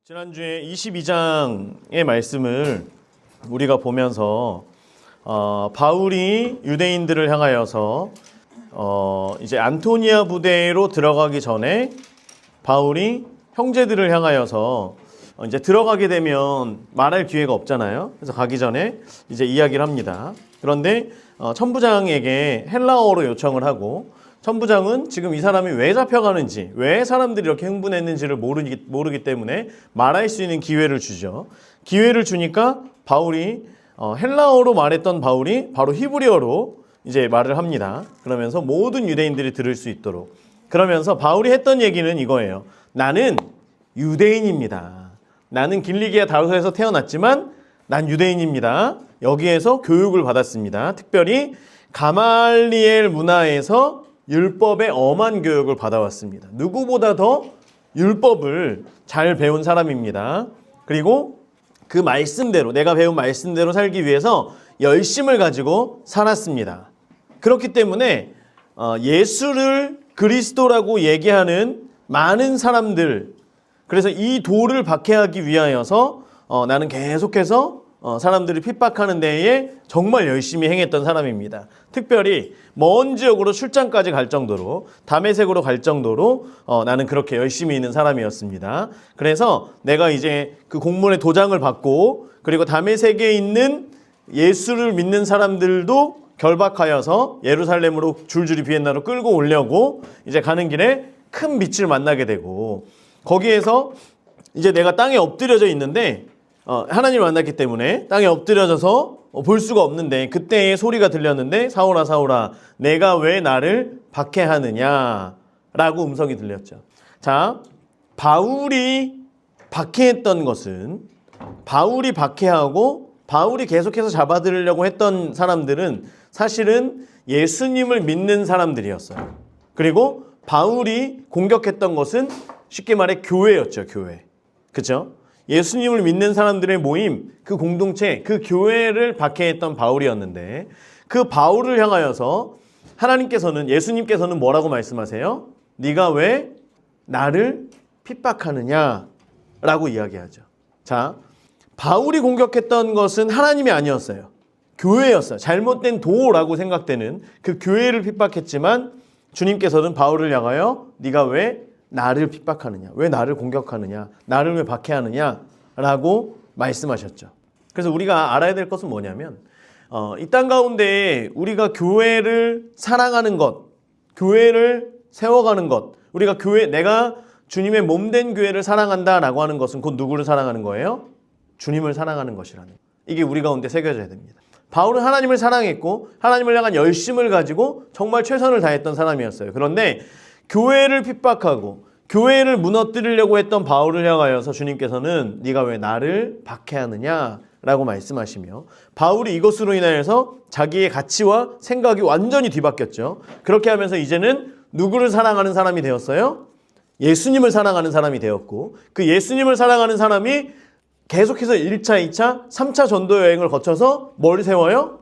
지난주에 22장의 말씀을 우리가 보면서 바울이 유대인들을 향하여서 이제 안토니아 부대로 들어가기 전에 바울이 형제들을 향하여서 이제 들어가게 되면 말할 기회가 없잖아요. 그래서 가기 전에 이제 이야기를 합니다. 그런데 천부장에게 헬라어로 요청을 하고, 천부장은 지금 이 사람이 왜 잡혀가는지, 왜 사람들이 이렇게 흥분했는지를 모르기 때문에 말할 수 있는 기회를 주죠. 기회를 주니까 바울이 헬라어로 말했던 바울이 바로 히브리어로 이제 말을 합니다. 그러면서 모든 유대인들이 들을 수 있도록. 그러면서 바울이 했던 얘기는 이거예요. 나는 유대인입니다. 나는 길리기아 다르소에서 태어났지만 난 유대인입니다. 여기에서 교육을 받았습니다. 특별히 가말리엘 문화에서 율법의 엄한 교육을 받아왔습니다. 누구보다 더 율법을 잘 배운 사람입니다. 그리고 그 말씀대로, 내가 배운 말씀대로 살기 위해서 열심을 가지고 살았습니다. 그렇기 때문에 예수를 그리스도라고 얘기하는 많은 사람들, 그래서 이 도를 박해하기 위하여서 나는 계속해서 사람들을 핍박하는 데에 정말 열심히 행했던 사람입니다. 특별히 먼 지역으로 출장까지 갈 정도로, 다메섹으로 갈 정도로 나는 그렇게 열심히 있는 사람이었습니다. 그래서 내가 이제 그 공문의 도장을 받고, 그리고 다메섹에 있는 예수를 믿는 사람들도 결박하여서 예루살렘으로 줄줄이 비엔나로 끌고 오려고 이제 가는 길에 큰 빛을 만나게 되고, 거기에서 이제 내가 땅에 엎드려져 있는데 하나님을 만났기 때문에 땅에 엎드려져서 볼 수가 없는데, 그때의 소리가 들렸는데, 사울아 사울아 내가 왜 나를 박해하느냐 라고 음성이 들렸죠. 자, 바울이 박해했던 것은, 바울이 박해하고 바울이 계속해서 잡아들이려고 했던 사람들은 사실은 예수님을 믿는 사람들이었어요. 그리고 바울이 공격했던 것은 쉽게 말해 교회였죠. 교회. 그렇죠? 예수님을 믿는 사람들의 모임, 그 공동체, 그 교회를 박해했던 바울이었는데, 그 바울을 향하여서 하나님께서는, 예수님께서는 뭐라고 말씀하세요? 네가 왜 나를 핍박하느냐 라고 이야기하죠. 자, 바울이 공격했던 것은 하나님이 아니었어요. 교회였어요. 잘못된 도라고 생각되는 그 교회를 핍박했지만, 주님께서는 바울을 향하여 네가 왜 나를 핍박하느냐, 왜 나를 공격하느냐, 나를 왜 박해하느냐 라고 말씀하셨죠. 그래서 우리가 알아야 될 것은 뭐냐면, 이 땅 가운데 우리가 교회를 사랑하는 것, 교회를 세워가는 것, 우리가 내가 주님의 몸된 교회를 사랑한다 라고 하는 것은 곧 누구를 사랑하는 거예요? 주님을 사랑하는 것이라는 거예요. 이게 우리 가운데 새겨져야 됩니다. 바울은 하나님을 사랑했고 하나님을 향한 열심을 가지고 정말 최선을 다했던 사람이었어요. 그런데 교회를 핍박하고 교회를 무너뜨리려고 했던 바울을 향하여서 주님께서는 네가 왜 나를 박해하느냐 라고 말씀하시며, 바울이 이것으로 인하여서 자기의 가치와 생각이 완전히 뒤바뀌었죠. 그렇게 하면서 이제는 누구를 사랑하는 사람이 되었어요? 예수님을 사랑하는 사람이 되었고, 그 예수님을 사랑하는 사람이 계속해서 1차, 2차, 3차 전도 여행을 거쳐서 뭘 세워요?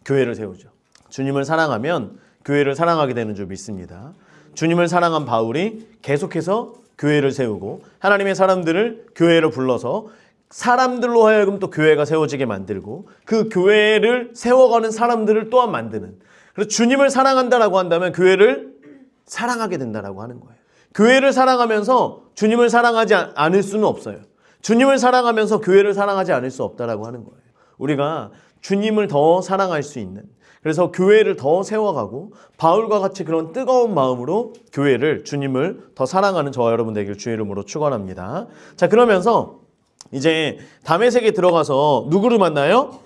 교회를 세우죠. 주님을 사랑하면 교회를 사랑하게 되는 줄 믿습니다. 주님을 사랑한 바울이 계속해서 교회를 세우고, 하나님의 사람들을 교회로 불러서 사람들로 하여금 또 교회가 세워지게 만들고, 그 교회를 세워가는 사람들을 또한 만드는, 그래서 주님을 사랑한다라고 한다면 교회를 사랑하게 된다라고 하는 거예요. 교회를 사랑하면서 주님을 사랑하지 않을 수는 없어요. 주님을 사랑하면서 교회를 사랑하지 않을 수 없다라고 하는 거예요. 우리가 주님을 더 사랑할 수 있는, 그래서 교회를 더 세워가고 바울과 같이 그런 뜨거운 마음으로 교회를, 주님을 더 사랑하는 저와 여러분 되길 주의 이름으로 축원합니다. 자, 그러면서 이제 다메섹에 들어가서 누구를 만나요?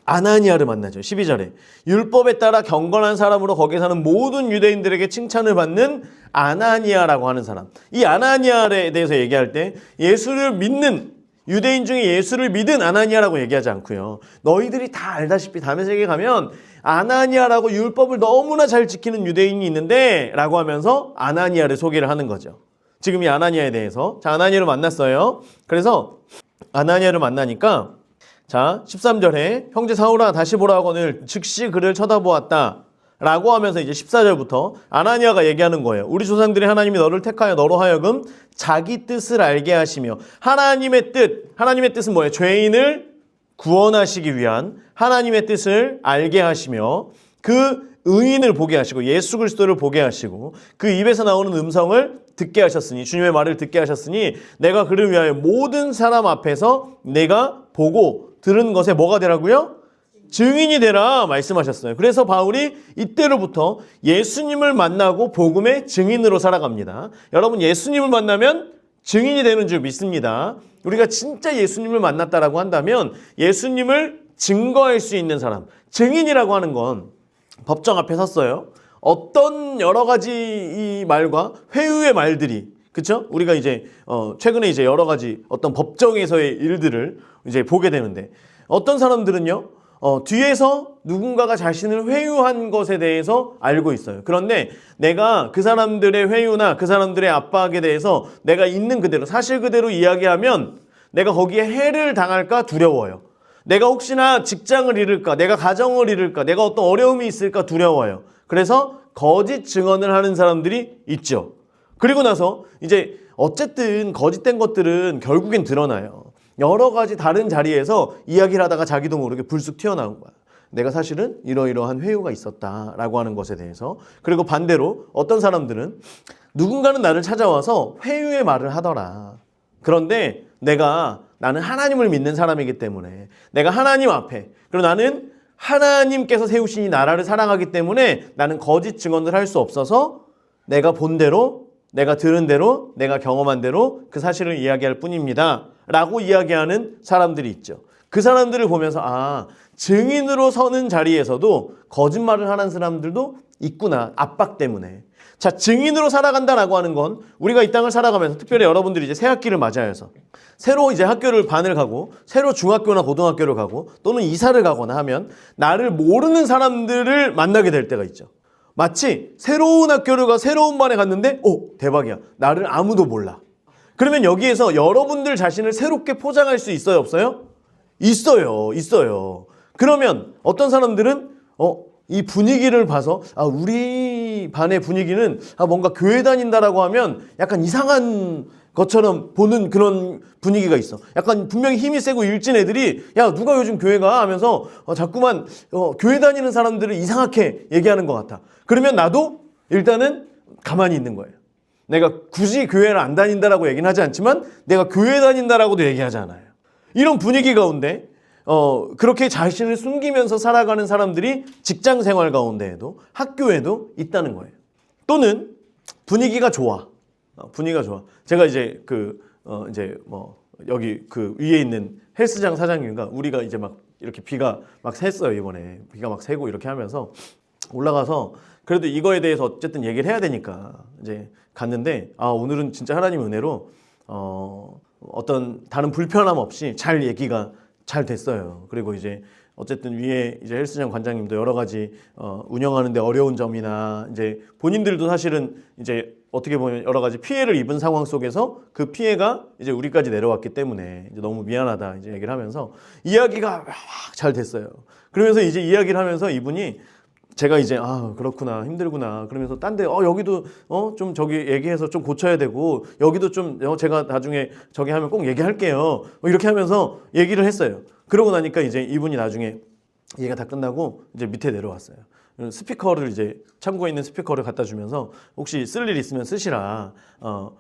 아나니아를 만나죠. 12절에 율법에 따라 경건한 사람으로 거기에 사는 모든 유대인들에게 칭찬을 받는 아나니아라고 하는 사람. 이 아나니아에 대해서 얘기할 때 예수를 믿는, 유대인 중에 예수를 믿은 아나니아라고 얘기하지 않고요. 너희들이 다 알다시피 다메섹에 가면 아나니아라고 율법을 너무나 잘 지키는 유대인이 있는데 라고 하면서 아나니아를 소개를 하는 거죠. 지금 이 아나니아에 대해서. 자, 아나니아를 만났어요. 그래서 아나니아를 만나니까, 자, 13절에 형제 사울아 다시 보라 하거늘 즉시 그를 쳐다보았다. 라고 하면서 이제 14절부터 아나니아가 얘기하는 거예요. 우리 조상들이 하나님이 너를 택하여 너로 하여금 자기 뜻을 알게 하시며 하나님의 뜻은 뭐예요? 죄인을 구원하시기 위한 하나님의 뜻을 알게 하시며 그 의인을 보게 하시고 예수 그리스도를 보게 하시고 그 입에서 나오는 음성을 듣게 하셨으니 주님의 말을 듣게 하셨으니 내가 그를 위하여 모든 사람 앞에서 내가 보고 들은 것에 뭐가 되라고요? 증인이 되라 말씀하셨어요. 그래서 바울이 이때로부터 예수님을 만나고 복음의 증인으로 살아갑니다. 여러분 예수님을 만나면 증인이 되는 줄 믿습니다. 우리가 진짜 예수님을 만났다라고 한다면 예수님을 증거할 수 있는 사람, 증인이라고 하는 건 법정 앞에 섰어요. 어떤 여러 가지 이 말과 회유의 말들이 그렇죠? 우리가 이제 최근에 이제 여러 가지 어떤 법정에서의 일들을 이제 보게 되는데 어떤 사람들은요. 뒤에서 누군가가 자신을 회유한 것에 대해서 알고 있어요. 그런데 내가 그 사람들의 회유나 그 사람들의 압박에 대해서 내가 있는 그대로 사실 그대로 이야기하면 내가 거기에 해를 당할까 두려워요. 내가 혹시나 직장을 잃을까, 내가 가정을 잃을까, 내가 어떤 어려움이 있을까 두려워요. 그래서 거짓 증언을 하는 사람들이 있죠. 그리고 나서 이제 어쨌든 거짓된 것들은 결국엔 드러나요. 여러 가지 다른 자리에서 이야기를 하다가 자기도 모르게 불쑥 튀어나온 거야. 내가 사실은 이러이러한 회유가 있었다라고 하는 것에 대해서. 그리고 반대로 어떤 사람들은 누군가는 나를 찾아와서 회유의 말을 하더라. 그런데 나는 하나님을 믿는 사람이기 때문에 내가 하나님 앞에 그리고 나는 하나님께서 세우신 이 나라를 사랑하기 때문에 나는 거짓 증언을 할 수 없어서 내가 본 대로 내가 들은 대로 내가 경험한 대로 그 사실을 이야기할 뿐입니다 라고 이야기하는 사람들이 있죠. 그 사람들을 보면서 증인으로 서는 자리에서도 거짓말을 하는 사람들도 있구나. 압박 때문에. 자, 증인으로 살아간다라고 하는 건 우리가 이 땅을 살아가면서 특별히 여러분들이 이제 새 학기를 맞이해서 새로 이제 학교를 반을 가고 새로 중학교나 고등학교를 가고 또는 이사를 가거나 하면 나를 모르는 사람들을 만나게 될 때가 있죠. 마치 새로운 학교를 가 새로운 반에 갔는데 대박이야. 나를 아무도 몰라. 그러면 여기에서 여러분들 자신을 새롭게 포장할 수 있어요, 없어요? 있어요. 그러면 어떤 사람들은 이 분위기를 봐서 우리 반의 분위기는 뭔가 교회 다닌다라고 하면 약간 이상한 것처럼 보는 그런 분위기가 있어. 약간 분명히 힘이 세고 일진 애들이 야 누가 요즘 교회 가 하면서 자꾸만 교회 다니는 사람들을 이상하게 얘기하는 것 같아. 그러면 나도 일단은 가만히 있는 거예요. 내가 굳이 교회를 안 다닌다라고 얘기는 하지 않지만 내가 교회 다닌다라고도 얘기하잖아요. 이런 분위기 가운데 그렇게 자신을 숨기면서 살아가는 사람들이 직장 생활 가운데에도 학교에도 있다는 거예요. 또는 분위기가 좋아. 제가 이제 여기 그 위에 있는 헬스장 사장님과 우리가 이제 막 이렇게 비가 막 샜어요. 이번에 비가 막 새고 이렇게 하면서 올라가서 그래도 이거에 대해서 어쨌든 얘기를 해야 되니까 이제 갔는데 오늘은 진짜 하나님의 은혜로 어떤 다른 불편함 없이 잘 얘기가 잘 됐어요. 그리고 이제 어쨌든 위에 이제 헬스장 관장님도 여러 가지 운영하는데 어려운 점이나 이제 본인들도 사실은 이제 어떻게 보면 여러 가지 피해를 입은 상황 속에서 그 피해가 이제 우리까지 내려왔기 때문에 이제 너무 미안하다 이제 얘기를 하면서 이야기가 막 잘 됐어요. 그러면서 이제 이야기를 하면서 이분이 제가 이제 그렇구나 힘들구나 그러면서 딴데 여기도 좀 저기 얘기해서 좀 고쳐야 되고 여기도 좀 제가 나중에 저기 하면 꼭 얘기할게요 이렇게 하면서 얘기를 했어요. 그러고 나니까 이제 이분이 나중에 얘기가 다 끝나고 이제 밑에 내려왔어요. 스피커를 이제 창고에 있는 스피커를 갖다 주면서 혹시 쓸 일 있으면 쓰시라.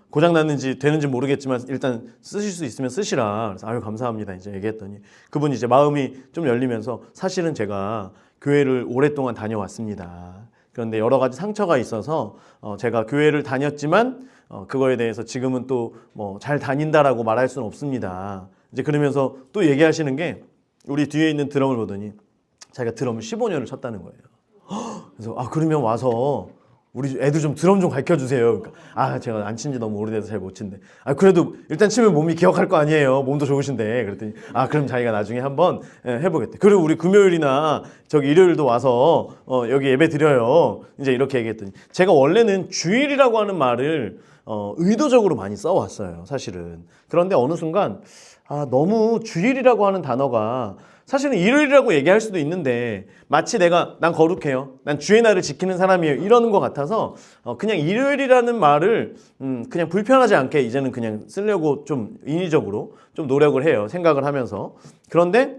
고장 났는지 되는지 모르겠지만 일단 쓰실 수 있으면 쓰시라. 그래서 아유 감사합니다 이제 얘기했더니 그분이 이제 마음이 좀 열리면서 사실은 제가 교회를 오랫동안 다녀왔습니다. 그런데 여러 가지 상처가 있어서 제가 교회를 다녔지만 그거에 대해서 지금은 또 뭐 잘 다닌다라고 말할 수는 없습니다. 이제 그러면서 또 얘기하시는 게 우리 뒤에 있는 드럼을 보더니 자기가 드럼을 15년을 쳤다는 거예요. 그래서 그러면 와서 우리 애들 좀 드럼 좀 가르쳐 주세요. 그러니까 제가 안 친 지 너무 오래돼서 잘 못 친대. 그래도 일단 치면 몸이 기억할 거 아니에요. 몸도 좋으신데. 그랬더니 그럼 자기가 나중에 한번 해보겠대. 그리고 우리 금요일이나 저기 일요일도 와서 여기 예배 드려요. 이제 이렇게 얘기했더니 제가 원래는 주일이라고 하는 말을 의도적으로 많이 써왔어요. 사실은. 그런데 어느 순간 너무 주일이라고 하는 단어가 사실은 일요일이라고 얘기할 수도 있는데 마치 난 거룩해요. 난 주의 날을 지키는 사람이에요. 이러는 것 같아서 그냥 일요일이라는 말을 그냥 불편하지 않게 이제는 그냥 쓰려고 좀 인위적으로 좀 노력을 해요. 생각을 하면서. 그런데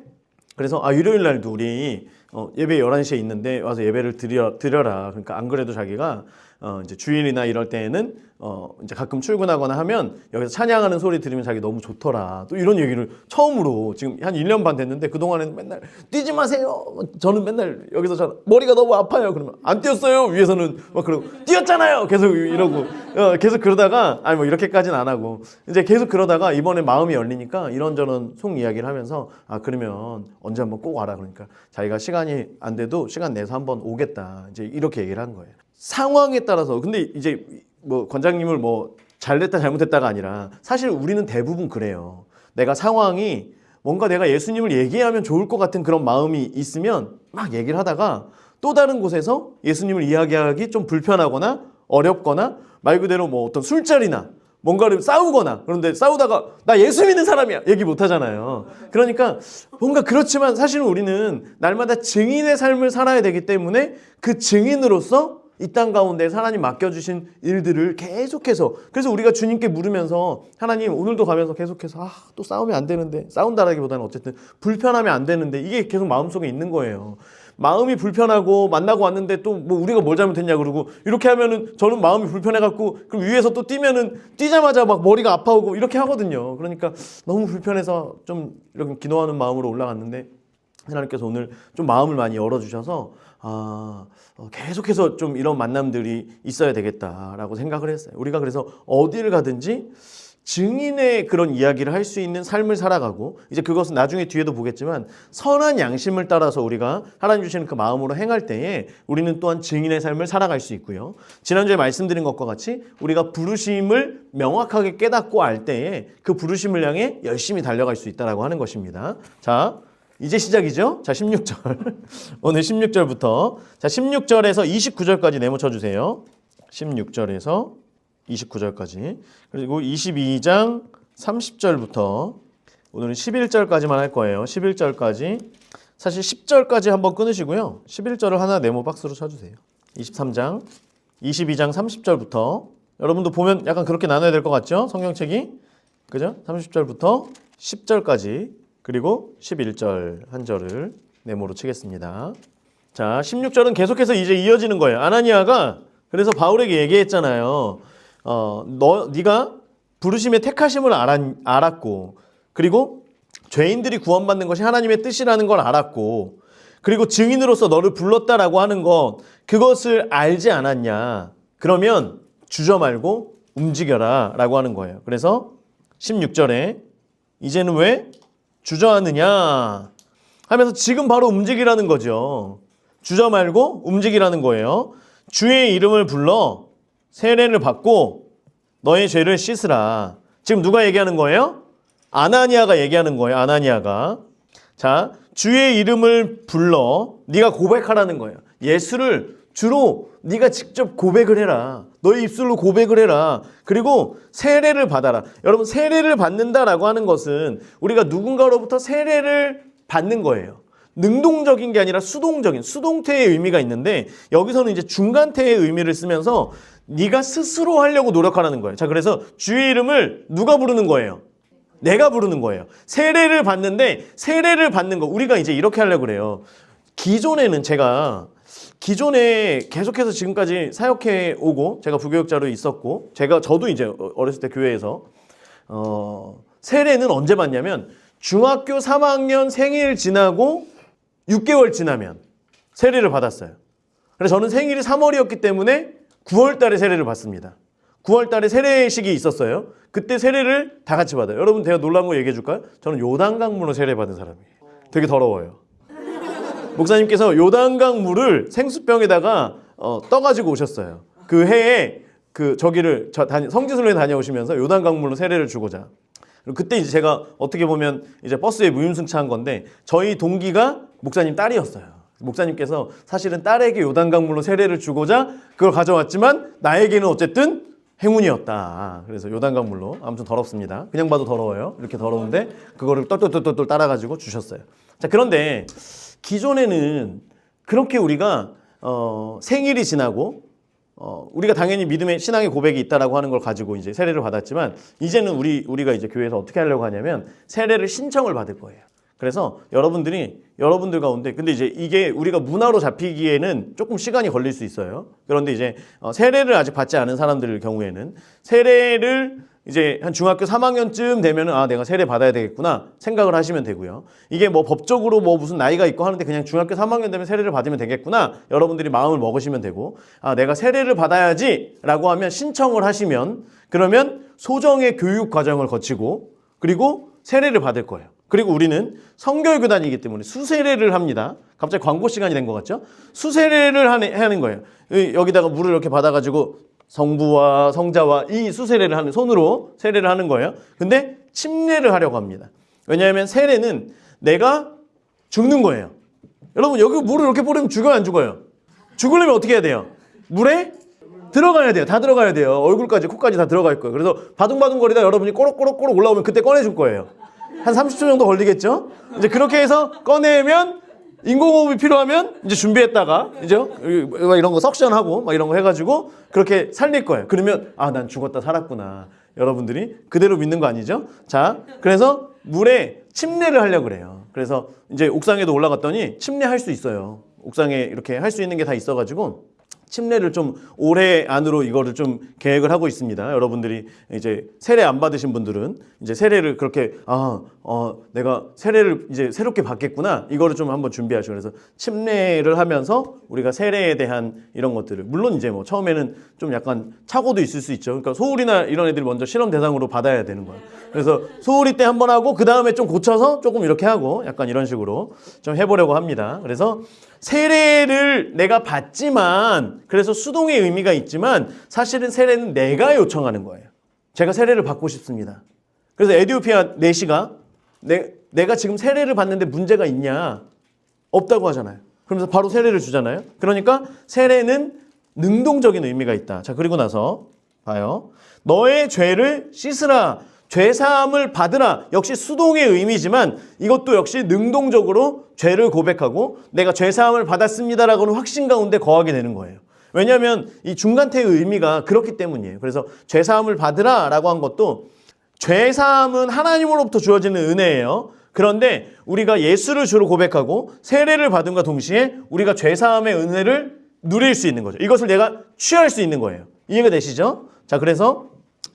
그래서 일요일 날도 우리 예배 11시에 있는데 와서 예배를 드려라. 그러니까 안 그래도 자기가 이제 주일이나 이럴 때에는 이제 가끔 출근하거나 하면 여기서 찬양하는 소리 들으면 자기 너무 좋더라. 또 이런 얘기를 처음으로 지금 한 1년 반 됐는데 그동안에는 맨날 뛰지 마세요. 저는 맨날 여기서 머리가 너무 아파요. 그러면 안 뛰었어요. 위에서는 막 그러고 뛰었잖아요. 계속 이러고 계속 그러다가 아니 뭐 이렇게까지는 안 하고 이제 계속 그러다가 이번에 마음이 열리니까 이런저런 속 이야기를 하면서 그러면 언제 한번 꼭 와라. 그러니까 자기가 시간이 안 돼도 시간 내서 한번 오겠다. 이제 이렇게 얘기를 한 거예요. 상황에 따라서 근데 이제 뭐 권장님을 뭐 잘됐다 잘못했다가 아니라 사실 우리는 대부분 그래요. 내가 상황이 뭔가 내가 예수님을 얘기하면 좋을 것 같은 그런 마음이 있으면 막 얘기를 하다가 또 다른 곳에서 예수님을 이야기하기 좀 불편하거나 어렵거나 말 그대로 뭐 어떤 술자리나 뭔가를 싸우거나 그런데 싸우다가 나 예수 믿는 사람이야 얘기 못 하잖아요. 그러니까 뭔가 그렇지만 사실은 우리는 날마다 증인의 삶을 살아야 되기 때문에 그 증인으로서 이 땅 가운데 하나님 맡겨주신 일들을 계속해서 그래서 우리가 주님께 물으면서 하나님 오늘도 가면서 계속해서 또 싸우면 안 되는데 싸운다라기보다는 어쨌든 불편하면 안 되는데 이게 계속 마음속에 있는 거예요. 마음이 불편하고 만나고 왔는데 또 뭐 우리가 뭘 잘못했냐 그러고 이렇게 하면은 저는 마음이 불편해갖고 그럼 위에서 또 뛰면은 뛰자마자 막 머리가 아파오고 이렇게 하거든요. 그러니까 너무 불편해서 좀 이렇게 기도하는 마음으로 올라갔는데 하나님께서 오늘 좀 마음을 많이 열어주셔서 계속해서 좀 이런 만남들이 있어야 되겠다라고 생각을 했어요. 우리가 그래서 어디를 가든지 증인의 그런 이야기를 할 수 있는 삶을 살아가고 이제 그것은 나중에 뒤에도 보겠지만 선한 양심을 따라서 우리가 하나님 주시는 그 마음으로 행할 때에 우리는 또한 증인의 삶을 살아갈 수 있고요. 지난주에 말씀드린 것과 같이 우리가 부르심을 명확하게 깨닫고 알 때에 그 부르심을 향해 열심히 달려갈 수 있다라고 하는 것입니다. 자, 이제 시작이죠. 자, 16절. 오늘 16절부터. 자, 16절에서 29절까지 네모쳐 주세요. 16절에서 29절까지. 그리고 22장 30절부터 오늘은 11절까지만 할 거예요. 11절까지. 사실 10절까지 한번 끊으시고요. 11절을 하나 네모 박스로 쳐주세요. 23장, 22장 30절부터. 여러분도 보면 약간 그렇게 나눠야 될 것 같죠? 성경책이. 그죠? 30절부터 10절까지. 그리고 11절 한 절을 네모로 치겠습니다. 자, 16절은 계속해서 이제 이어지는 거예요. 아나니아가 그래서 바울에게 얘기했잖아요. 네가 부르심의 택하심을 알았고 그리고 죄인들이 구원받는 것이 하나님의 뜻이라는 걸 알았고 그리고 증인으로서 너를 불렀다라고 하는 것 그것을 알지 않았냐. 그러면 주저 말고 움직여라 라고 하는 거예요. 그래서 16절에 이제는 왜 주저하느냐 하면서 지금 바로 움직이라는 거죠. 주저 말고 움직이라는 거예요. 주의 이름을 불러 세례를 받고 너의 죄를 씻으라. 지금 누가 얘기하는 거예요? 아나니아가 얘기하는 거예요. 아나니아가. 자, 주의 이름을 불러 네가 고백하라는 거예요. 예수를 주로 네가 직접 고백을 해라. 너의 입술로 고백을 해라. 그리고 세례를 받아라. 여러분 세례를 받는다라고 하는 것은 우리가 누군가로부터 세례를 받는 거예요. 능동적인 게 아니라 수동적인 수동태의 의미가 있는데 여기서는 이제 중간태의 의미를 쓰면서 네가 스스로 하려고 노력하라는 거예요. 자, 그래서 주의 이름을 누가 부르는 거예요? 내가 부르는 거예요. 세례를 받는데 세례를 받는 거 우리가 이제 이렇게 하려고 그래요. 기존에는 기존에 계속해서 지금까지 사역해 오고 제가 부교육자로 있었고 저도 이제 어렸을 때 교회에서 세례는 언제 받냐면 중학교 3학년 생일 지나고 6개월 지나면 세례를 받았어요. 그래서 저는 생일이 3월이었기 때문에 9월 달에 세례를 받습니다. 9월 달에 세례식이 있었어요. 그때 세례를 다 같이 받아요. 여러분 제가 놀라운 거 얘기해 줄까요? 저는 요단강물로 세례 받은 사람이에요. 되게 더러워요. 목사님께서 요단강 물을 생수병에다가 떠가지고 오셨어요. 그 해에 성지순례 다녀오시면서 요단강 물로 세례를 주고자. 그때 이제 제가 어떻게 보면 이제 버스에 무임승차한 건데 저희 동기가 목사님 딸이었어요. 목사님께서 사실은 딸에게 요단강 물로 세례를 주고자 그걸 가져왔지만 나에게는 어쨌든 행운이었다. 그래서 요단강물로 아무튼 더럽습니다. 그냥 봐도 더러워요. 이렇게 더러운데 그거를 똘똘똘똘 따라가지고 주셨어요. 자, 그런데 기존에는 그렇게 우리가 생일이 지나고 우리가 당연히 믿음의 신앙의 고백이 있다라고 하는 걸 가지고 이제 세례를 받았지만 이제는 우리가 이제 교회에서 어떻게 하려고 하냐면 세례를 신청을 받을 거예요. 그래서 여러분들 가운데 근데 이제 이게 우리가 문화로 잡히기에는 조금 시간이 걸릴 수 있어요. 그런데 이제 세례를 아직 받지 않은 사람들 경우에는 세례를 이제 한 중학교 3학년쯤 되면은 아 내가 세례 받아야 되겠구나 생각을 하시면 되고요. 이게 뭐 법적으로 뭐 무슨 나이가 있고 하는데 그냥 중학교 3학년 되면 세례를 받으면 되겠구나 여러분들이 마음을 먹으시면 되고 아 내가 세례를 받아야지라고 하면 신청을 하시면 그러면 소정의 교육 과정을 거치고 그리고 세례를 받을 거예요. 그리고 우리는 성결교단이기 때문에 수세례를 합니다. 갑자기 광고 시간이 된 것 같죠? 수세례를 하는 거예요. 여기다가 물을 이렇게 받아가지고 성부와 성자와 이 수세례를 하는 손으로 세례를 하는 거예요. 근데 침례를 하려고 합니다. 왜냐하면 세례는 내가 죽는 거예요. 여러분 여기 물을 이렇게 뿌리면 죽어요 안 죽어요? 죽으려면 어떻게 해야 돼요? 물에 들어가야 돼요. 다 들어가야 돼요. 얼굴까지 코까지 다 들어갈 거예요. 그래서 바둥바둥거리다 여러분이 꼬록꼬록꼬록 올라오면 그때 꺼내줄 거예요. 한 30초 정도 걸리겠죠? 이제 그렇게 해서 꺼내면 인공호흡이 필요하면 이제 준비했다가 이제 이런 거 석션하고 막 이런 거 해가지고 그렇게 살릴 거예요. 그러면 아, 난 죽었다 살았구나. 여러분들이 그대로 믿는 거 아니죠? 자, 그래서 물에 침례를 하려고 그래요. 그래서 이제 옥상에도 올라갔더니 침례할 수 있어요. 옥상에 이렇게 할 수 있는 게 다 있어가지고 침례를 좀 올해 안으로 이거를 좀 계획을 하고 있습니다. 여러분들이 이제 세례 안 받으신 분들은 이제 세례를 그렇게 내가 세례를 이제 새롭게 받겠구나 이거를 좀 한번 준비하시고 그래서 침례를 하면서 우리가 세례에 대한 이런 것들을 물론 이제 뭐 처음에는 좀 약간 착오도 있을 수 있죠. 그러니까 소울이나 이런 애들이 먼저 실험 대상으로 받아야 되는 거예요. 그래서 소울이 때 한번 하고 그 다음에 좀 고쳐서 조금 이렇게 하고 약간 이런 식으로 좀 해보려고 합니다. 그래서 세례를 내가 받지만 그래서 수동의 의미가 있지만 사실은 세례는 내가 요청하는 거예요. 제가 세례를 받고 싶습니다. 그래서 에티오피아 내시가 내가 지금 세례를 받는데 문제가 있냐? 없다고 하잖아요. 그러면서 바로 세례를 주잖아요. 그러니까 세례는 능동적인 의미가 있다. 자, 그리고 나서 봐요. 너의 죄를 씻으라. 죄사함을 받으라. 역시 수동의 의미지만 이것도 역시 능동적으로 죄를 고백하고 내가 죄사함을 받았습니다라고는 확신 가운데 거하게 되는 거예요. 왜냐하면 이 중간태의 의미가 그렇기 때문이에요. 그래서 죄사함을 받으라라고 한 것도 죄사함은 하나님으로부터 주어지는 은혜예요. 그런데 우리가 예수를 주로 고백하고 세례를 받음과 동시에 우리가 죄사함의 은혜를 누릴 수 있는 거죠. 이것을 내가 취할 수 있는 거예요. 이해가 되시죠? 자, 그래서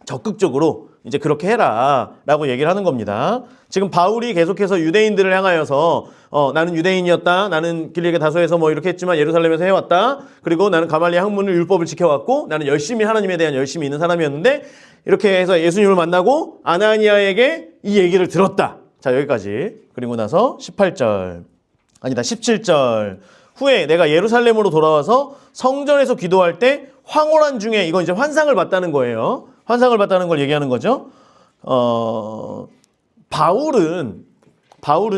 적극적으로 이제 그렇게 해라 라고 얘기를 하는 겁니다. 지금 바울이 계속해서 유대인들을 향하여서 나는 유대인이었다. 나는 길리게 다소에서 뭐 이렇게 했지만 예루살렘에서 해왔다. 그리고 나는 가말리의 학문을 율법을 지켜왔고 나는 열심히 하나님에 대한 열심이 있는 사람이었는데 이렇게 해서 예수님을 만나고 아나니아에게 이 얘기를 들었다. 자, 여기까지. 그리고 나서 17절 후에 내가 예루살렘으로 돌아와서 성전에서 기도할 때 황홀한 중에 이건 이제 환상을 봤다는 거예요. 환상을 봤다는 걸 얘기하는 거죠. 바울은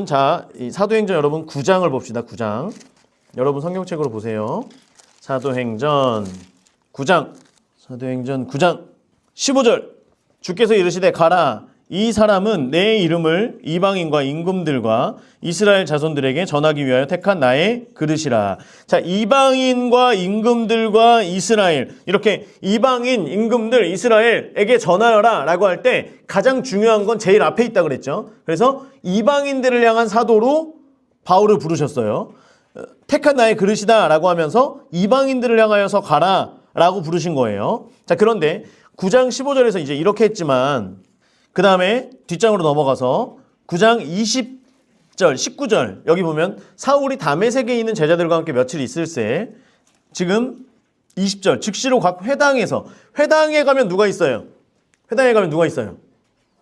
자, 이 사도행전 여러분 9장을 봅시다. 9장. 여러분 성경책으로 보세요. 사도행전 9장. 사도행전 9장 15절. 주께서 이르시되 가라. 이 사람은 내 이름을 이방인과 임금들과 이스라엘 자손들에게 전하기 위하여 택한 나의 그릇이라. 자, 이방인과 임금들과 이스라엘, 이렇게 이방인, 임금들, 이스라엘에게 전하여라 라고 할 때 가장 중요한 건 제일 앞에 있다 그랬죠. 그래서 이방인들을 향한 사도로 바울을 부르셨어요. 택한 나의 그릇이다 라고 하면서 이방인들을 향하여서 가라 라고 부르신 거예요. 자, 그런데 9장 15절에서 이제 이렇게 했지만 그 다음에 뒷장으로 넘어가서 9장 20절, 19절 여기 보면 사울이 다메섹에 있는 제자들과 함께 며칠 있을새 지금 20절 즉시로 각 회당에 가면 누가 있어요? 회당에 가면 누가 있어요?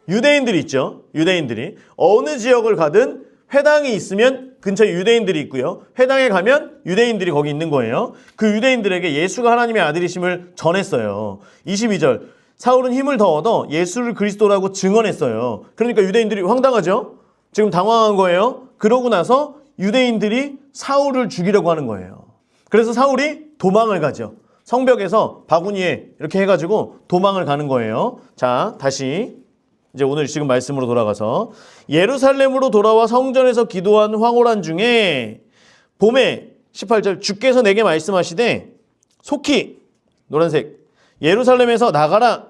유대인들이 있죠. 유대인들이 어느 지역을 가든 회당이 있으면 근처에 유대인들이 있고요. 회당에 가면 유대인들이 거기 있는 거예요. 그 유대인들에게 예수가 하나님의 아들이심을 전했어요. 22절 사울은 힘을 더 얻어 예수를 그리스도라고 증언했어요. 그러니까 유대인들이 황당하죠? 지금 당황한 거예요. 그러고 나서 유대인들이 사울을 죽이려고 하는 거예요. 그래서 사울이 도망을 가죠. 성벽에서 바구니에 이렇게 해가지고 도망을 가는 거예요. 자, 다시 이제 오늘 지금 말씀으로 돌아가서 예루살렘으로 돌아와 성전에서 기도한 황홀한 중에 봄에 18절 주께서 내게 말씀하시되 속히 노란색 예루살렘에서 나가라.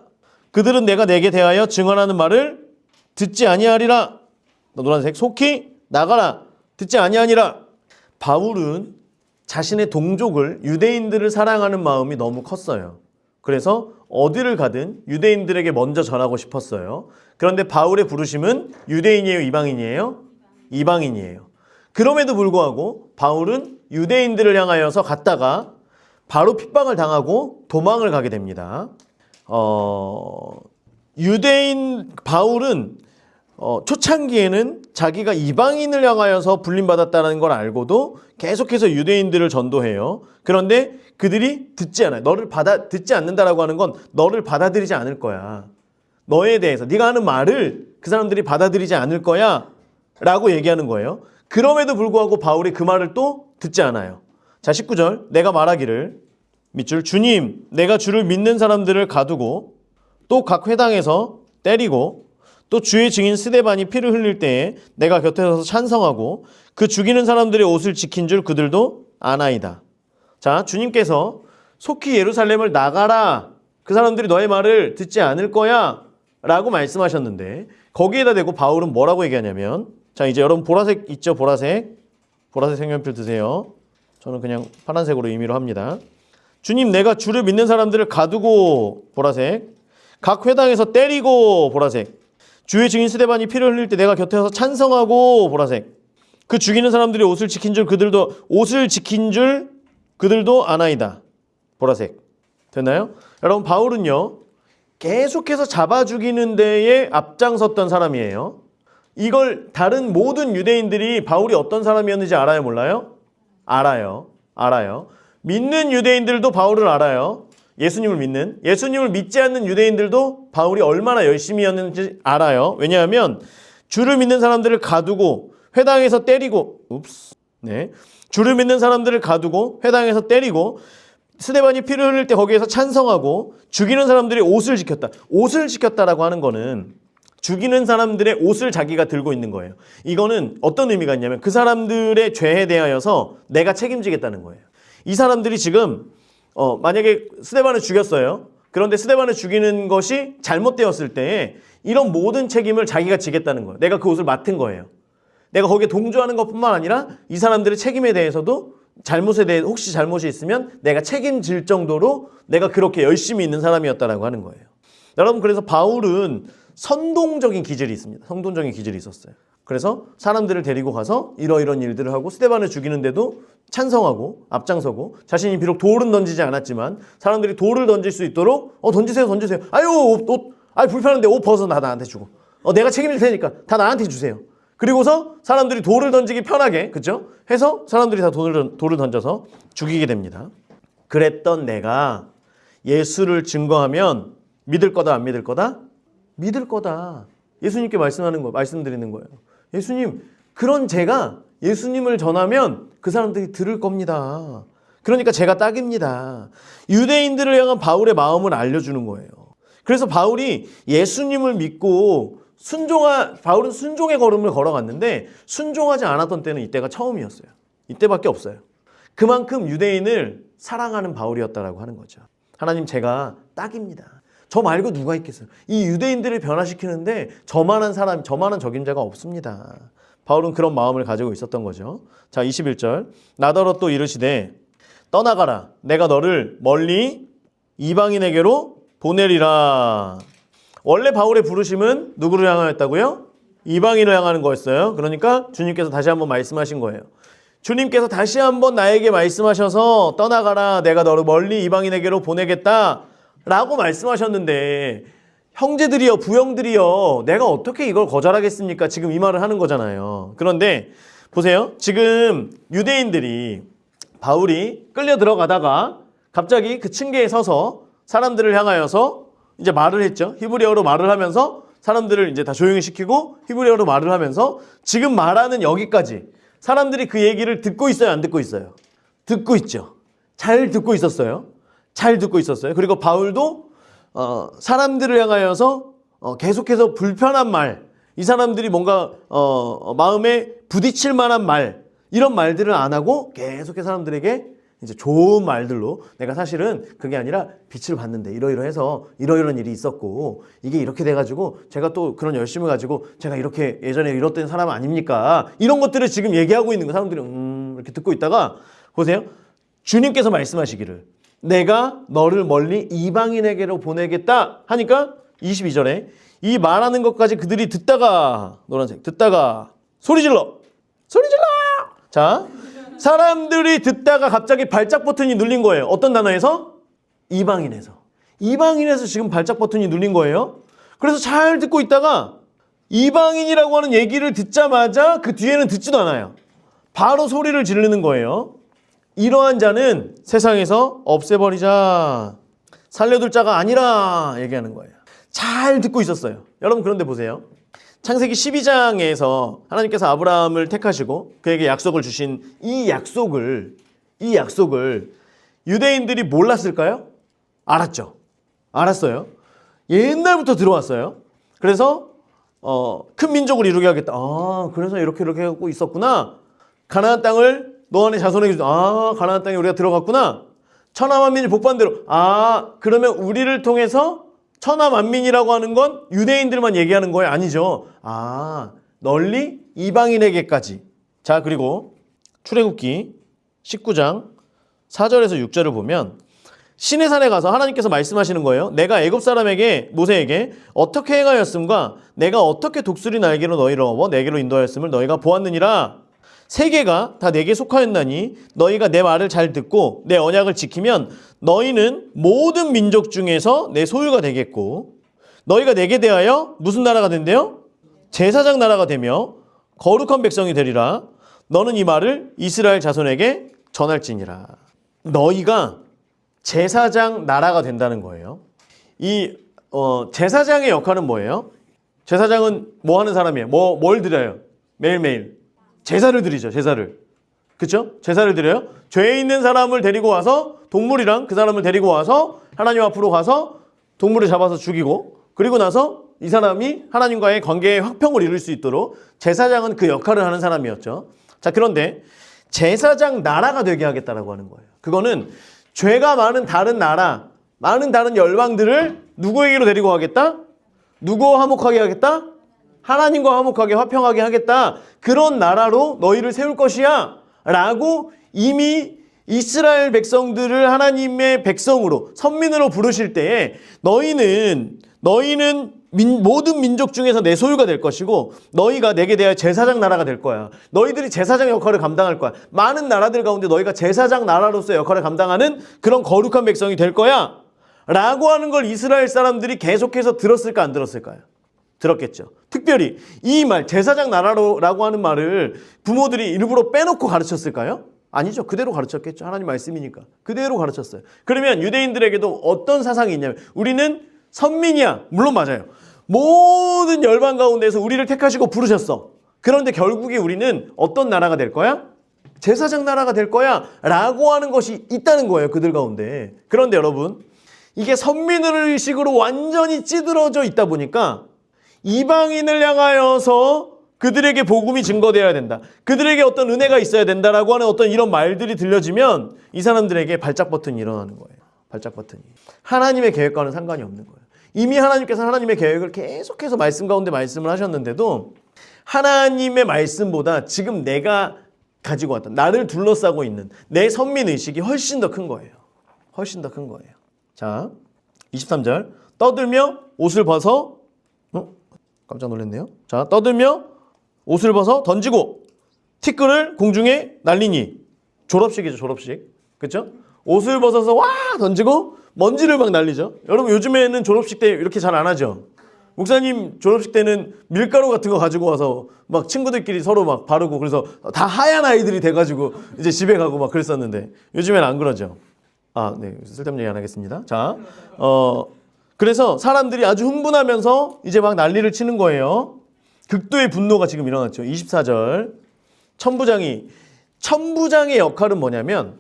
그들은 내가 내게 대하여 증언하는 말을 듣지 아니하리라. 노란색 속히 나가라. 듣지 아니하니라. 바울은 자신의 동족을 유대인들을 사랑하는 마음이 너무 컸어요. 그래서 어디를 가든 유대인들에게 먼저 전하고 싶었어요. 그런데 바울의 부르심은 유대인이에요, 이방인이에요? 이방인이에요. 그럼에도 불구하고 바울은 유대인들을 향하여서 갔다가 바로 핍박을 당하고 도망을 가게 됩니다. 유대인 바울은 초창기에는 자기가 이방인을 향하여서 불림받았다는 걸 알고도 계속해서 유대인들을 전도해요. 그런데 그들이 듣지 않아요. 듣지 않는다라고 하는 건 너를 받아들이지 않을 거야. 너에 대해서 네가 하는 말을 그 사람들이 받아들이지 않을 거야 라고 얘기하는 거예요. 그럼에도 불구하고 바울이 그 말을 또 듣지 않아요. 자, 19절 내가 말하기를 밑줄 주님 내가 주를 믿는 사람들을 가두고 또 각 회당에서 때리고 또 주의 증인 스데반이 피를 흘릴 때에 내가 곁에 서서 찬성하고 그 죽이는 사람들의 옷을 지킨 줄 그들도 아나이다. 자, 주님께서 속히 예루살렘을 나가라. 그 사람들이 너의 말을 듣지 않을 거야 라고 말씀하셨는데 거기에다 대고 바울은 뭐라고 얘기하냐면 자, 이제 여러분 보라색 있죠? 보라색 색연필 드세요. 저는 그냥 파란색으로 임의로 합니다. 주님 내가 주를 믿는 사람들을 가두고 보라색 각 회당에서 때리고 보라색 주의 증인 스데반이 피를 흘릴 때 내가 곁에 서서 찬성하고 보라색 그 죽이는 사람들이 옷을 지킨 줄 그들도 아나이다. 보라색 됐나요? 여러분 바울은요 계속해서 잡아 죽이는 데에 앞장섰던 사람이에요. 이걸 다른 모든 유대인들이 바울이 어떤 사람이었는지 알아요? 몰라요? 알아요. 믿는 유대인들도 바울을 알아요. 예수님을 믿지 않는 유대인들도 바울이 얼마나 열심히였는지 알아요. 왜냐하면 주를 믿는 사람들을 가두고 회당에서 때리고 주를 믿는 사람들을 가두고 회당에서 때리고 스데반이 피를 흘릴 때 거기에서 찬성하고 죽이는 사람들의 옷을 지켰다. 옷을 지켰다라고 하는 거는 죽이는 사람들의 옷을 자기가 들고 있는 거예요. 이거는 어떤 의미가 있냐면 그 사람들의 죄에 대하여서 내가 책임지겠다는 거예요. 이 사람들이 지금 만약에 스데반을 죽였어요. 그런데 스데반을 죽이는 것이 잘못되었을 때 이런 모든 책임을 자기가 지겠다는 거예요. 내가 그 옷을 맡은 거예요. 내가 거기에 동조하는 것뿐만 아니라 이 사람들의 책임에 대해서도 잘못에 대해 혹시 잘못이 있으면 내가 책임질 정도로 내가 그렇게 열심히 있는 사람이었다라고 하는 거예요. 여러분 그래서 바울은 선동적인 기질이 있습니다. 선동적인 기질이 있었어요. 그래서 사람들을 데리고 가서 이러이런 일들을 하고 스데반을 죽이는데도 찬성하고 앞장서고 자신이 비록 돌은 던지지 않았지만 사람들이 돌을 던질 수 있도록 던지세요. 아유 불편한데 옷 벗어 나한테 주고 내가 책임질 테니까 다 나한테 주세요. 그리고서 사람들이 돌을 던지기 편하게 그죠? 해서 사람들이 다 돌을 던져서 죽이게 됩니다. 그랬던 내가 예수를 증거하면 믿을 거다 안 믿을 거다? 믿을 거다. 예수님께 말씀드리는 거예요. 예수님 그런 제가 예수님을 전하면 그 사람들이 들을 겁니다. 그러니까 제가 딱입니다. 유대인들을 향한 바울의 마음을 알려주는 거예요. 그래서 바울이 예수님을 믿고 바울은 순종의 걸음을 걸어갔는데 순종하지 않았던 때는 이때가 처음이었어요. 이때밖에 없어요. 그만큼 유대인을 사랑하는 바울이었다라고 하는 거죠. 하나님 제가 딱입니다. 저 말고 누가 있겠어요. 이 유대인들을 변화시키는데 저만한 사람, 저만한 적임자가 없습니다. 바울은 그런 마음을 가지고 있었던 거죠. 자, 21절 나더러 또 이르시되 떠나가라. 내가 너를 멀리 이방인에게로 보내리라. 원래 바울의 부르심은 누구를 향하였다고요? 이방인을 향하는 거였어요. 그러니까 주님께서 다시 한번 말씀하신 거예요. 주님께서 다시 한번 나에게 말씀하셔서 떠나가라. 내가 너를 멀리 이방인에게로 보내겠다. 라고 말씀하셨는데 형제들이여 부형들이여 내가 어떻게 이걸 거절하겠습니까? 지금 이 말을 하는 거잖아요. 그런데 보세요. 지금 유대인들이 바울이 끌려 들어가다가 갑자기 그 층계에 서서 사람들을 향하여서 이제 말을 했죠. 히브리어로 말을 하면서 사람들을 이제 다 조용히 시키고 히브리어로 말을 하면서 지금 말하는 여기까지 사람들이 그 얘기를 듣고 있어요? 안 듣고 있어요? 듣고 있죠. 잘 듣고 있었어요. 잘 듣고 있었어요. 그리고 바울도 사람들을 향하여서 계속해서 불편한 말, 이 사람들이 뭔가 마음에 부딪힐 만한 말, 이런 말들을 안 하고 계속해서 사람들에게 이제 좋은 말들로, 내가 사실은 그게 아니라 빛을 봤는데 이러이러해서 이러이러한 일이 있었고 이게 이렇게 돼가지고 제가 또 그런 열심을 가지고 제가 이렇게 예전에 이렇던 사람 아닙니까? 이런 것들을 지금 얘기하고 있는 거 사람들이 이렇게 듣고 있다가 보세요. 주님께서 말씀하시기를 내가 너를 멀리 이방인에게로 보내겠다 하니까 22절에 이 말하는 것까지 그들이 듣다가, 노란색, 듣다가 소리 질러! 자, 사람들이 듣다가 갑자기 발작 버튼이 눌린 거예요. 어떤 단어에서? 이방인에서. 이방인에서 지금 발작 버튼이 눌린 거예요. 그래서 잘 듣고 있다가 이방인이라고 하는 얘기를 듣자마자 그 뒤에는 듣지도 않아요. 바로 소리를 지르는 거예요. 이러한 자는 세상에서 없애버리자. 살려둘 자가 아니라 얘기하는 거예요. 잘 듣고 있었어요. 여러분 그런데 보세요. 창세기 12장에서 하나님께서 아브라함을 택하시고 그에게 약속을 주신 이 약속을 유대인들이 몰랐을까요? 알았죠. 알았어요. 옛날부터 들어왔어요. 그래서 큰 민족을 이루게 하겠다. 그래서 이렇게 하고 있었구나. 가나안 땅을 너 안에 자손에게 주다. 가나안 땅에 우리가 들어갔구나. 천하만민이 복받은 대로. 그러면 우리를 통해서 천하만민이라고 하는 건 유대인들만 얘기하는 거예요? 아니죠. 널리 이방인에게까지. 자, 그리고 출애굽기 19장 4절에서 6절을 보면 시내산에 가서 하나님께서 말씀하시는 거예요. 내가 애굽 사람에게 모세에게 어떻게 행하였음과 내가 어떻게 독수리 날개로 너희를 업어 내게로 인도하였음을 너희가 보았느니라. 세계가 다 내게 속하였나니 너희가 내 말을 잘 듣고 내 언약을 지키면 너희는 모든 민족 중에서 내 소유가 되겠고 너희가 내게 대하여 무슨 나라가 된대요? 제사장 나라가 되며 거룩한 백성이 되리라. 너는 이 말을 이스라엘 자손에게 전할지니라. 너희가 제사장 나라가 된다는 거예요. 이 제사장의 역할은 뭐예요? 제사장은 뭐 하는 사람이에요? 뭘 드려요? 매일매일 제사를 드리죠. 제사를. 그렇죠? 제사를 드려요. 죄 있는 사람을 데리고 와서 동물이랑 그 사람을 데리고 와서 하나님 앞으로 가서 동물을 잡아서 죽이고 그리고 나서 이 사람이 하나님과의 관계의 화평을 이룰 수 있도록 제사장은 그 역할을 하는 사람이었죠. 자, 그런데 제사장 나라가 되게 하겠다라고 하는 거예요. 그거는 죄가 많은 다른 나라, 많은 다른 열방들을 누구에게로 데리고 가겠다? 누구와 화목하게 하겠다? 하나님과 화목하게 화평하게 하겠다. 그런 나라로 너희를 세울 것이야 라고 이미 이스라엘 백성들을 하나님의 백성으로 선민으로 부르실 때에 너희는 모든 민족 중에서 내 소유가 될 것이고 너희가 내게 대하여 제사장 나라가 될 거야. 너희들이 제사장 역할을 감당할 거야. 많은 나라들 가운데 너희가 제사장 나라로서의 역할을 감당하는 그런 거룩한 백성이 될 거야 라고 하는 걸 이스라엘 사람들이 계속해서 들었을까 안 들었을까요? 들었겠죠. 특별히 이 말 제사장 나라라고 하는 말을 부모들이 일부러 빼놓고 가르쳤을까요? 아니죠. 그대로 가르쳤겠죠. 하나님 말씀이니까. 그대로 가르쳤어요. 그러면 유대인들에게도 어떤 사상이 있냐면 우리는 선민이야. 물론 맞아요. 모든 열방 가운데서 우리를 택하시고 부르셨어. 그런데 결국에 우리는 어떤 나라가 될 거야? 제사장 나라가 될 거야 라고 하는 것이 있다는 거예요. 그들 가운데. 그런데 여러분 이게 선민의식으로 완전히 찌들어져 있다 보니까 이방인을 향하여서 그들에게 복음이 증거되어야 된다. 그들에게 어떤 은혜가 있어야 된다라고 하는 어떤 이런 말들이 들려지면 이 사람들에게 발작 버튼이 일어나는 거예요. 발작 버튼이. 하나님의 계획과는 상관이 없는 거예요. 이미 하나님께서 하나님의 계획을 계속해서 말씀 가운데 말씀을 하셨는데도 하나님의 말씀보다 지금 내가 가지고 왔던 나를 둘러싸고 있는 내 선민의식이 훨씬 더 큰 거예요. 훨씬 더 큰 거예요. 자, 23절 떠들며 옷을 벗어 깜짝 놀랐네요. 자, 떠들며 옷을 벗어 던지고 티끌을 공중에 날리니 졸업식이죠. 졸업식. 그렇죠? 옷을 벗어서 와 던지고 먼지를 막 날리죠. 여러분 요즘에는 졸업식 때 이렇게 잘 안 하죠. 목사님 졸업식 때는 밀가루 같은 거 가지고 와서 막 친구들끼리 서로 막 바르고 그래서 다 하얀 아이들이 돼가지고 이제 집에 가고 막 그랬었는데 요즘에는 안 그러죠. 네. 쓸데없는 얘기 안 하겠습니다. 자, 그래서 사람들이 아주 흥분하면서 이제 막 난리를 치는 거예요. 극도의 분노가 지금 일어났죠. 24절. 천부장의 역할은 뭐냐면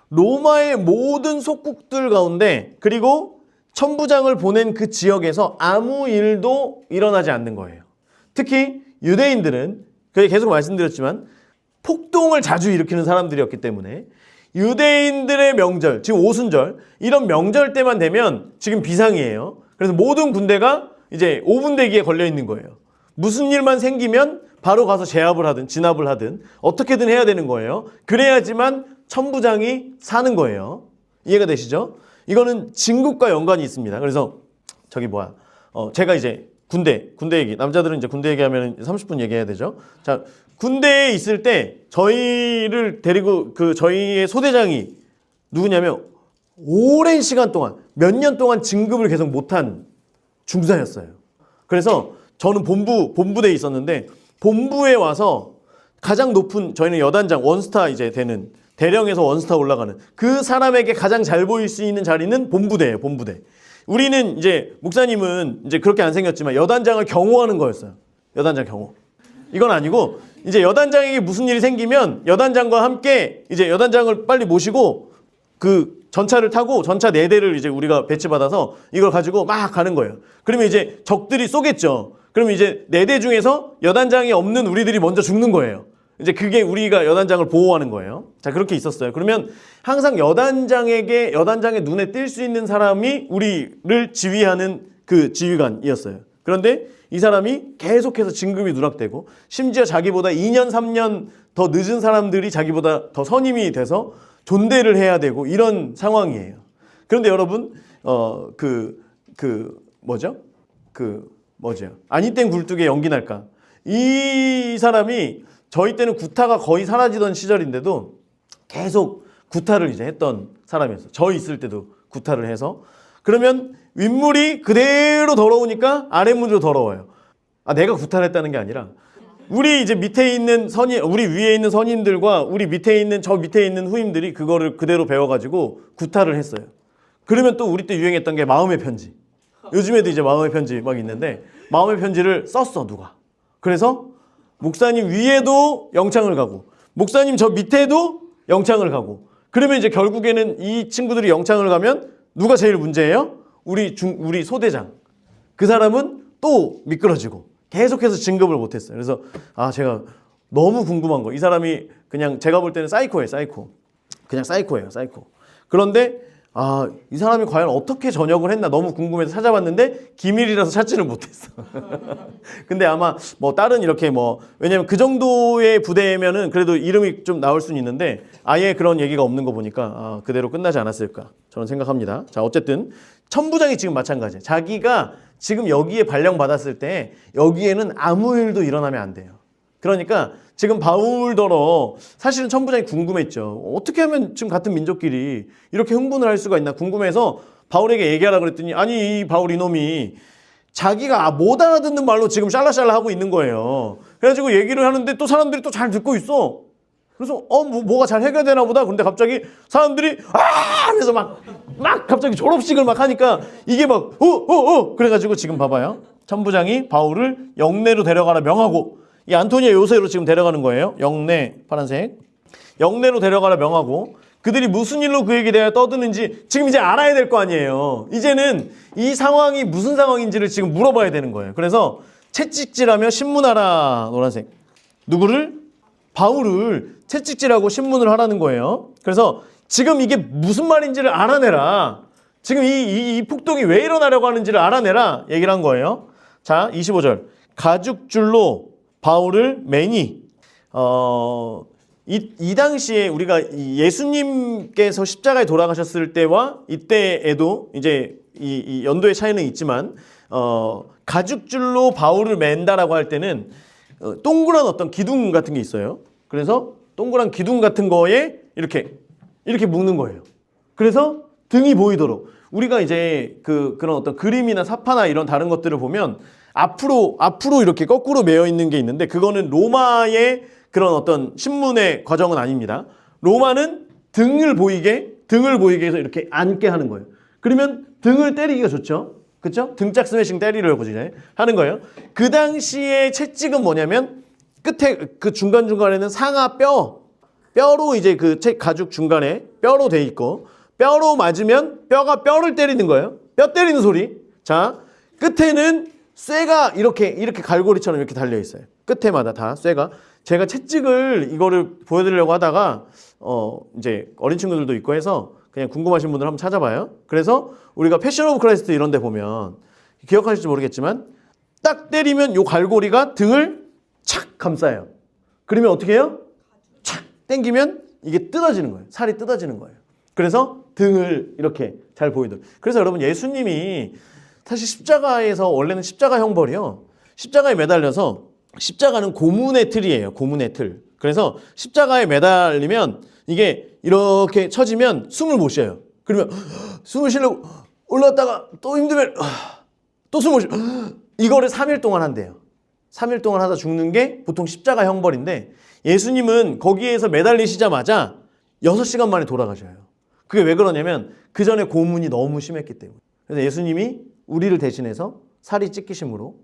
로마의 모든 속국들 가운데 그리고 천부장을 보낸 그 지역에서 아무 일도 일어나지 않는 거예요. 특히 유대인들은 계속 말씀드렸지만 폭동을 자주 일으키는 사람들이었기 때문에 유대인들의 명절, 지금 오순절 이런 명절 때만 되면 지금 비상이에요. 그래서 모든 군대가 이제 5분 대기에 걸려 있는 거예요. 무슨 일만 생기면 바로 가서 제압을 하든 진압을 하든 어떻게든 해야 되는 거예요. 그래야지만 천부장이 사는 거예요. 이해가 되시죠? 이거는 진국과 연관이 있습니다. 그래서 제가 이제 군대 얘기, 남자들은 이제 군대 얘기하면 30분 얘기해야 되죠. 자, 군대에 있을 때 저희를 데리고 저희의 소대장이 누구냐면 오랜 시간 동안 몇 년 동안 진급을 계속 못한 중사였어요. 그래서 저는 본부대에 있었는데 본부에 와서 가장 높은 저희는 여단장 원스타 이제 되는 대령에서 원스타 올라가는 그 사람에게 가장 잘 보일 수 있는 자리는 본부대예요. 본부대. 우리는 이제 목사님은 이제 그렇게 안 생겼지만 여단장을 경호하는 거였어요. 여단장 경호. 이건 아니고 이제 여단장에게 무슨 일이 생기면 여단장과 함께 이제 여단장을 빨리 모시고 그 전차를 타고 전차 4대를 이제 우리가 배치받아서 이걸 가지고 막 가는 거예요. 그러면 이제 적들이 쏘겠죠. 그러면 이제 4대 중에서 여단장이 없는 우리들이 먼저 죽는 거예요. 이제 그게 우리가 여단장을 보호하는 거예요. 자, 그렇게 있었어요. 그러면 항상 여단장의 눈에 띌 수 있는 사람이 우리를 지휘하는 그 지휘관이었어요. 그런데 이 사람이 계속해서 진급이 누락되고 심지어 자기보다 2년, 3년 더 늦은 사람들이 자기보다 더 선임이 돼서 존대를 해야 되고 이런 상황이에요. 그런데 여러분, 아니 땐 굴뚝에 연기 날까? 이 사람이 저희 때는 구타가 거의 사라지던 시절인데도 계속 구타를 이제 했던 사람이었어요. 저 있을 때도 구타를 해서. 그러면 윗물이 그대로 더러우니까 아랫물도 더러워요. 내가 구타를 했다는 게 아니라 우리 이제 밑에 있는 우리 위에 있는 선임들과 우리 밑에 있는 저 밑에 있는 후임들이 그거를 그대로 배워가지고 구타를 했어요. 그러면 또 우리 때 유행했던 게 마음의 편지. 요즘에도 이제 마음의 편지 막 있는데 마음의 편지를 썼어 누가. 그래서 목사님 위에도 영창을 가고 목사님 저 밑에도 영창을 가고 그러면 이제 결국에는 이 친구들이 영창을 가면 누가 제일 문제예요? 우리 소대장. 그 사람은 또 미끄러지고 계속해서 진급을 못했어요. 그래서 제가 너무 궁금한 거. 이 사람이 그냥 제가 볼 때는 사이코예요. 사이코. 그냥 사이코예요. 사이코. 그런데 이 사람이 과연 어떻게 전역을 했나 너무 궁금해서 찾아봤는데 기밀이라서 찾지를 못했어. 근데 아마 다른 이렇게 왜냐면 그 정도의 부대면은 그래도 이름이 좀 나올 수는 있는데 아예 그런 얘기가 없는 거 보니까 그대로 끝나지 않았을까 저는 생각합니다. 자, 어쨌든 천부장이 지금 마찬가지예요. 자기가 지금 여기에 발령받았을 때 여기에는 아무 일도 일어나면 안 돼요. 그러니까 지금 바울더러 사실은 천부장이 궁금했죠. 어떻게 하면 지금 같은 민족끼리 이렇게 흥분을 할 수가 있나 궁금해서 바울에게 얘기하라 그랬더니 아니 이 바울 이놈이 자기가 못 알아듣는 말로 지금 샬라샬라 하고 있는 거예요. 그래가지고 얘기를 하는데 또 사람들이 또 잘 듣고 있어. 그래서 뭐가 잘 해결되나 보다. 그런데 갑자기 사람들이 하면서 막 갑자기 졸업식을 막 하니까 이게 막 그래가지고 지금 봐봐요. 천부장이 바울을 영내로 데려가라 명하고 이 안토니아 요새로 지금 데려가는 거예요. 영내 파란색. 영내로 데려가라 명하고 그들이 무슨 일로 그에게 대하여 떠드는지 지금 이제 알아야 될 거 아니에요. 이제는 이 상황이 무슨 상황인지를 지금 물어봐야 되는 거예요. 그래서 채찍질하며 신문하라 노란색. 누구를? 바울을 채찍질하고 신문을 하라는 거예요. 그래서 지금 이게 무슨 말인지를 알아내라. 지금 이 폭동이 왜 일어나려고 하는지를 알아내라 얘기를 한 거예요. 자, 25절. 가죽줄로 바울을 매니 이 당시에 우리가 예수님께서 십자가에 돌아가셨을 때와 이때에도 이제 이 연도의 차이는 있지만 가죽줄로 바울을 맨다라고 할 때는 동그란 어떤 기둥 같은 게 있어요. 그래서 동그란 기둥 같은 거에 이렇게 묶는 거예요. 그래서 등이 보이도록 우리가 이제 그런 어떤 그림이나 사파나 이런 다른 것들을 보면 앞으로 이렇게 거꾸로 매여 있는 게 있는데 그거는 로마의 그런 어떤 신문의 과정은 아닙니다. 로마는 등을 보이게 해서 이렇게 앉게 하는 거예요. 그러면 등을 때리기가 좋죠. 그렇죠? 등짝 스매싱 때리려고 이제 하는 거예요. 그 당시에 채찍은 뭐냐면 끝에 그 중간중간에는 상하 뼈로 이제 그 책 가죽 중간에 뼈로 돼 있고 뼈로 맞으면 뼈가 뼈를 때리는 거예요. 뼈 때리는 소리. 자, 끝에는 쇠가 이렇게 갈고리처럼 이렇게 달려 있어요. 끝에마다 다 쇠가. 제가 채찍을 이거를 보여드리려고 하다가 이제 어린 친구들도 있고 해서 그냥 궁금하신 분들 한번 찾아봐요. 그래서 우리가 패션 오브 크라이스트 이런 데 보면 기억하실지 모르겠지만 딱 때리면 요 갈고리가 등을 착 감싸요. 그러면 어떻게 해요? 착 당기면 이게 뜯어지는 거예요. 살이 뜯어지는 거예요. 그래서 등을 이렇게 잘 보이도록. 그래서 여러분 예수님이 사실 십자가에서 원래는 십자가 형벌이요. 십자가에 매달려서 십자가는 고문의 틀이에요. 고문의 틀. 그래서 십자가에 매달리면 이게 이렇게 처지면 숨을 못 쉬어요. 그러면 숨을 쉬려고 올라왔다가 또 힘들면 또 숨을 쉬어. 이거를 3일 동안 한대요. 3일 동안 하다 죽는 게 보통 십자가 형벌인데 예수님은 거기에서 매달리시자마자 6시간 만에 돌아가셔요. 그게 왜 그러냐면 그 전에 고문이 너무 심했기 때문에. 그래서 예수님이 우리를 대신해서 살이 찢기심으로.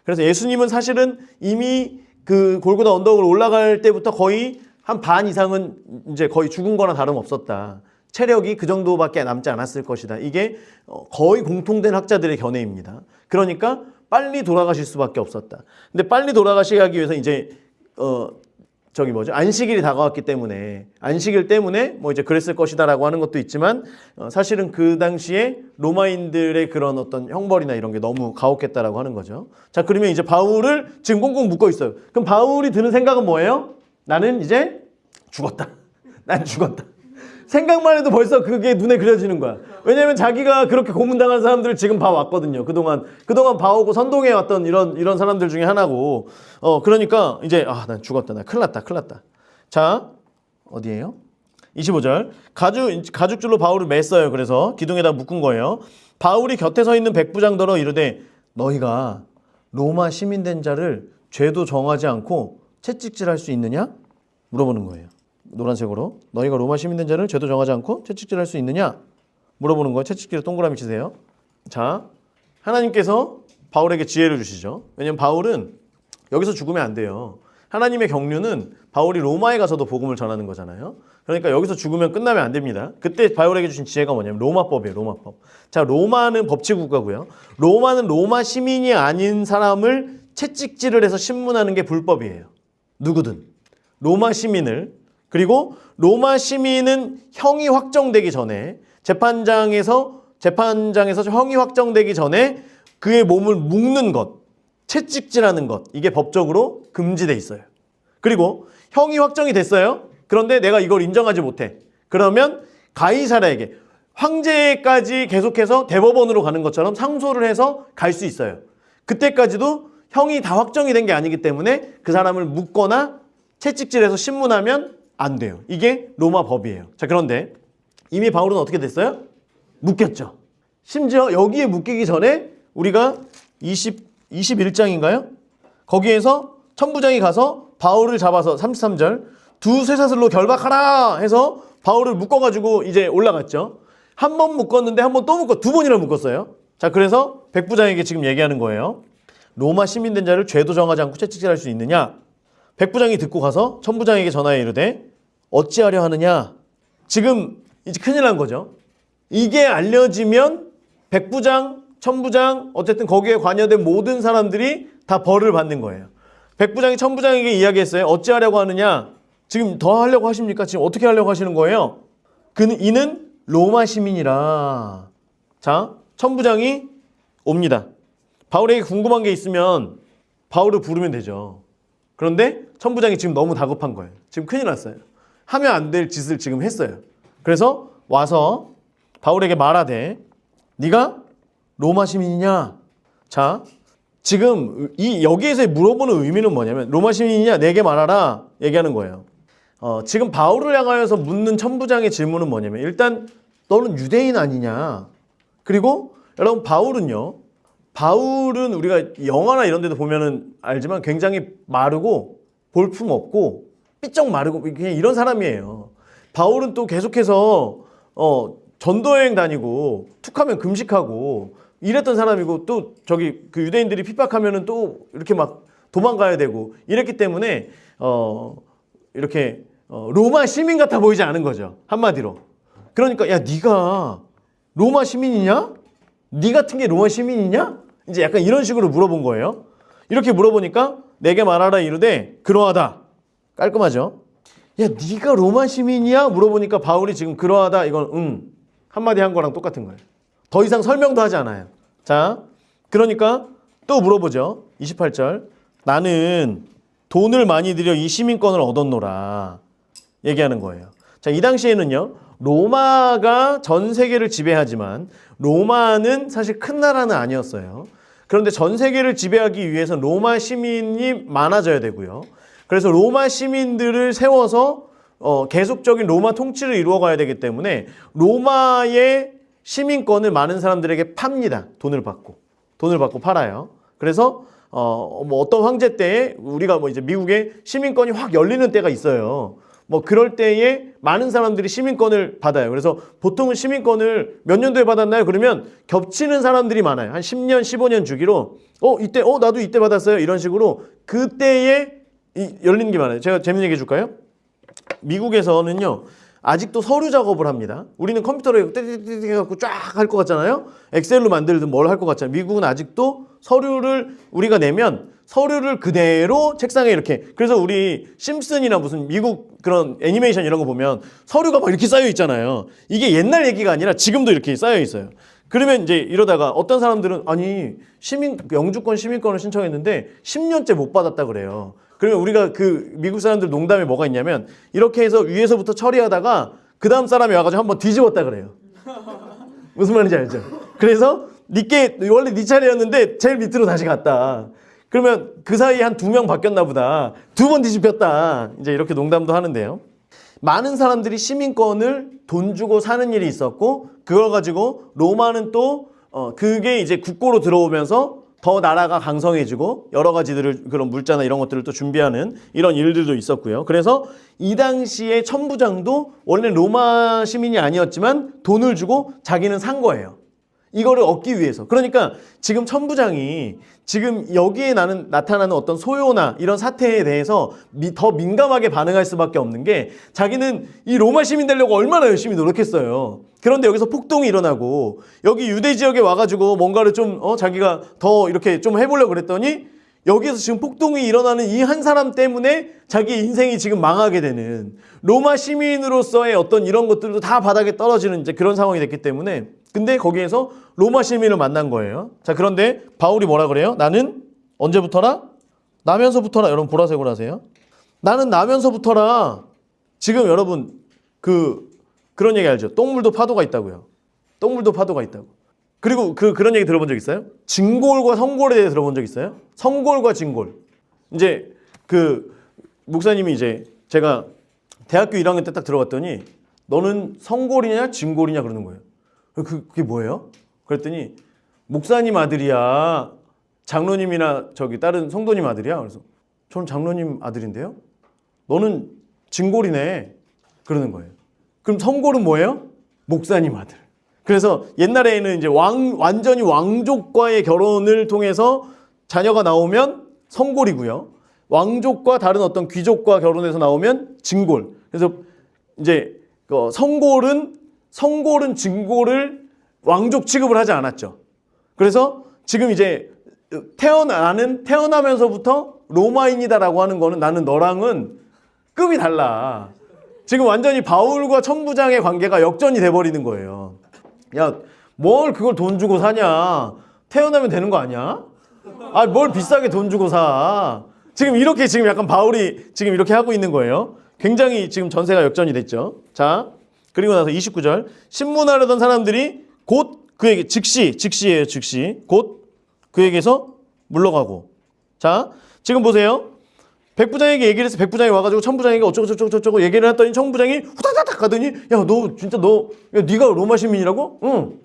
그래서 예수님은 사실은 이미 그 골고다 언덕을 올라갈 때부터 거의 한 반 이상은 이제 거의 죽은 거나 다름없었다. 체력이 그 정도밖에 남지 않았을 것이다. 이게 거의 공통된 학자들의 견해입니다. 그러니까 빨리 돌아가실 수밖에 없었다. 근데 빨리 돌아가시기 위해서 이제 안식일이 다가왔기 때문에 안식일 때문에 뭐 이제 그랬을 것이다라고 하는 것도 있지만 사실은 그 당시에 로마인들의 그런 어떤 형벌이나 이런 게 너무 가혹했다라고 하는 거죠. 자, 그러면 이제 바울을 지금 꽁꽁 묶어 있어요. 그럼 바울이 드는 생각은 뭐예요? 나는 이제 죽었다. 난 죽었다. 생각만 해도 벌써 그게 눈에 그려지는 거야. 왜냐면 자기가 그렇게 고문당한 사람들을 지금 봐왔거든요. 그동안 봐오고 선동해 왔던 이런 사람들 중에 하나고. 그러니까 이제 난 죽었다. 나 큰일 났다. 자, 어디에요? 25절. 가죽줄로 바울을 맸어요. 그래서 기둥에다 묶은 거예요. 바울이 곁에 서 있는 백부장더러 이르되 너희가 로마 시민된 자를 죄도 정하지 않고 채찍질할 수 있느냐? 물어보는 거예요. 노란색으로. 너희가 로마 시민된 자를 죄도 정하지 않고 채찍질할 수 있느냐? 물어보는 거예요. 채찍질에 동그라미 치세요. 자, 하나님께서 바울에게 지혜를 주시죠. 왜냐하면 바울은 여기서 죽으면 안 돼요. 하나님의 경륜은 바울이 로마에 가서도 복음을 전하는 거잖아요. 그러니까 여기서 죽으면 끝나면 안 됩니다. 그때 바울에게 주신 지혜가 뭐냐면 로마법이에요. 로마법. 자, 로마는 법치국가고요. 로마는 로마 시민이 아닌 사람을 채찍질을 해서 신문하는 게 불법이에요. 누구든. 로마 시민을. 그리고 로마 시민은 형이 확정되기 전에 재판장에서 형이 확정되기 전에 그의 몸을 묶는 것, 채찍질하는 것, 이게 법적으로 금지돼 있어요. 그리고 형이 확정이 됐어요. 그런데 내가 이걸 인정하지 못해. 그러면 가이사라에게, 황제까지 계속해서 대법원으로 가는 것처럼 상소를 해서 갈 수 있어요. 그때까지도 형이 다 확정이 된 게 아니기 때문에 그 사람을 묶거나 채찍질해서 신문하면 안 돼요. 이게 로마 법이에요. 자, 그런데 이미 바울은 어떻게 됐어요? 묶였죠. 심지어 여기에 묶이기 전에 우리가 21장인가요? 거기에서 천부장이 가서 바울을 잡아서 33절 두 쇠사슬로 결박하라 해서 바울을 묶어가지고 이제 올라갔죠. 한 번 묶었는데 한 번 또 두 번이나 묶었어요. 자, 그래서 백부장에게 지금 얘기하는 거예요. 로마 시민된 자를 죄도 정하지 않고 채찍질할 수 있느냐? 백부장이 듣고 가서 천부장에게 전하여 이르되 어찌하려 하느냐? 지금 이제 큰일 난 거죠. 이게 알려지면 백부장, 천부장, 어쨌든 거기에 관여된 모든 사람들이 다 벌을 받는 거예요. 백부장이 천부장에게 이야기했어요. 어찌하려고 하느냐? 지금 더 하려고 하십니까? 지금 어떻게 하려고 하시는 거예요? 이는 로마 시민이라. 자, 천부장이 옵니다. 바울에게 궁금한 게 있으면 바울을 부르면 되죠. 그런데 천부장이 지금 너무 다급한 거예요. 지금 큰일 났어요. 하면 안 될 짓을 지금 했어요. 그래서 와서 바울에게 말하되 네가 로마 시민이냐? 자, 지금 여기에서 물어보는 의미는 뭐냐면 로마 시민이냐? 내게 말하라 얘기하는 거예요. 지금 바울을 향하여서 묻는 천부장의 질문은 뭐냐면 일단 너는 유대인 아니냐? 그리고 여러분 바울은 우리가 영화나 이런 데도 보면은 알지만 굉장히 마르고 볼품 없고 삐쩍 마르고 그냥 이런 사람이에요. 바울은 또 계속해서 전도여행 다니고 툭하면 금식하고 이랬던 사람이고 또 그 유대인들이 핍박하면은 또 이렇게 막 도망가야 되고 이랬기 때문에 이렇게 로마 시민 같아 보이지 않은 거죠. 한마디로. 그러니까 야 네가 로마 시민이냐? 네 같은 게 로마 시민이냐? 이제 약간 이런 식으로 물어본 거예요. 이렇게 물어보니까 내게 말하라 이르되 그러하다. 깔끔하죠? 야 네가 로마 시민이야? 물어보니까 바울이 지금 그러하다 이건 한마디 한 거랑 똑같은 거예요. 더 이상 설명도 하지 않아요. 자, 그러니까 또 물어보죠. 28절. 나는 돈을 많이 들여 이 시민권을 얻었노라. 얘기하는 거예요. 자, 이 당시에는요. 로마가 전 세계를 지배하지만 로마는 사실 큰 나라는 아니었어요. 그런데 전 세계를 지배하기 위해서 로마 시민이 많아져야 되고요. 그래서 로마 시민들을 세워서 계속적인 로마 통치를 이루어가야 되기 때문에 로마의 시민권을 많은 사람들에게 팝니다. 돈을 받고 팔아요. 그래서 뭐 어떤 황제 때에 우리가 뭐 이제 미국에 시민권이 확 열리는 때가 있어요. 뭐 그럴 때에 많은 사람들이 시민권을 받아요. 그래서 보통은 시민권을 몇 년도에 받았나요? 그러면 겹치는 사람들이 많아요. 한 10년, 15년 주기로 이때 나도 이때 받았어요. 이런 식으로 그때에 열리는 게 많아요. 제가 재밌는 얘기 해줄까요? 미국에서는요. 아직도 서류 작업을 합니다. 우리는 컴퓨터로 띠띠띠 해갖고 쫙 할 것 같잖아요. 엑셀로 만들든 뭘 할 것 같잖아요. 미국은 아직도 서류를 우리가 내면 서류를 그대로 책상에 이렇게. 그래서 우리 심슨이나 무슨 미국 그런 애니메이션 이런 거 보면 서류가 막 이렇게 쌓여 있잖아요. 이게 옛날 얘기가 아니라 지금도 이렇게 쌓여 있어요. 그러면 이제 이러다가 어떤 사람들은 아니 영주권 시민권을 신청했는데 10년째 못 받았다 그래요. 그러면 우리가 그 미국 사람들 농담에 뭐가 있냐면 이렇게 해서 위에서부터 처리하다가 그 다음 사람이 와가지고 한번 뒤집었다 그래요. 무슨 말인지 알죠? 그래서 원래 네 차례였는데 제일 밑으로 다시 갔다. 그러면 그 사이에 한 2명 바뀌었나 보다. 2번 뒤집혔다. 이제 이렇게 농담도 하는데요. 많은 사람들이 시민권을 돈 주고 사는 일이 있었고 그걸 가지고 로마는 또 그게 이제 국고로 들어오면서 더 나라가 강성해지고 여러 가지들을 그런 물자나 이런 것들을 또 준비하는 이런 일들도 있었고요. 그래서 이 당시에 천부장도 원래 로마 시민이 아니었지만 돈을 주고 자기는 산 거예요. 이거를 얻기 위해서. 그러니까 지금 천부장이 지금 여기에 나타나는 어떤 소요나 이런 사태에 대해서 더 민감하게 반응할 수밖에 없는 게 자기는 이 로마 시민 되려고 얼마나 열심히 노력했어요. 그런데 여기서 폭동이 일어나고 여기 유대 지역에 와가지고 뭔가를 좀 자기가 더 이렇게 좀 해보려고 그랬더니 여기에서 지금 폭동이 일어나는 이 한 사람 때문에 자기 인생이 지금 망하게 되는 로마 시민으로서의 어떤 이런 것들도 다 바닥에 떨어지는 이제 그런 상황이 됐기 때문에 근데 거기에서 로마 시민을 만난 거예요. 자, 그런데 바울이 뭐라 그래요? 나는 언제부터라? 나면서부터라. 여러분 보라색으로 하세요. 나는 나면서부터라. 지금 여러분 그런 얘기 알죠? 똥물도 파도가 있다고요. 똥물도 파도가 있다고. 그리고 그런 얘기 들어본 적 있어요? 진골과 성골에 대해 들어본 적 있어요? 성골과 진골. 이제 목사님이 이제 제가 대학교 1학년 때 딱 들어갔더니 너는 성골이냐 진골이냐 그러는 거예요. 그게 뭐예요? 그랬더니 목사님 아들이야. 장로님이나 다른 성도님 아들이야. 그래서 저는 장로님 아들인데요. 너는 진골이네. 그러는 거예요. 그럼 성골은 뭐예요? 목사님 아들. 그래서 옛날에는 이제 완전히 왕족과의 결혼을 통해서 자녀가 나오면 성골이고요. 왕족과 다른 어떤 귀족과 결혼해서 나오면 진골. 그래서 이제 성골은 진골을 왕족 취급을 하지 않았죠. 그래서 지금 이제 태어나면서부터 로마인이다라고 하는 거는 나는 너랑은 급이 달라. 지금 완전히 바울과 천부장의 관계가 역전이 돼버리는 거예요. 야, 뭘 그걸 돈 주고 사냐? 태어나면 되는 거 아니야? 뭘 비싸게 돈 주고 사? 지금 약간 바울이 지금 이렇게 하고 있는 거예요. 굉장히 지금 전세가 역전이 됐죠. 자, 그리고 나서 29절. 신문하려던 사람들이 곧 그에게 즉시예요. 곧 그에게서 물러가고. 자, 지금 보세요. 백부장에게 얘기를 해서 백부장이 와가지고 천부장에게 어쩌고 얘기를 했더니 천부장이 후다닥 가더니 야, 네가 로마 시민이라고? 응.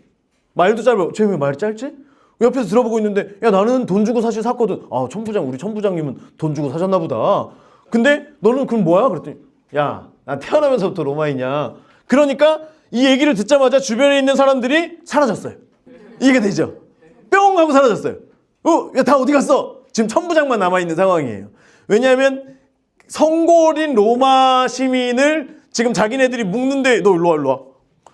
말도 짧아. 쟤 왜 말이 짧지? 옆에서 들어보고 있는데 야, 나는 돈 주고 사실 샀거든. 우리 천부장님은 돈 주고 사셨나 보다. 근데 너는 그럼 뭐야? 그랬더니 야, 나 태어나면서부터 로마이냐. 그러니까 이 얘기를 듣자마자 주변에 있는 사람들이 사라졌어요. 이게 되죠. 뿅 하고 사라졌어요. 야, 다 어디 갔어? 지금 천부장만 남아있는 상황이에요. 왜냐하면 성골인 로마 시민을 지금 자기네들이 묶는데 너 일로 와, 일로 와.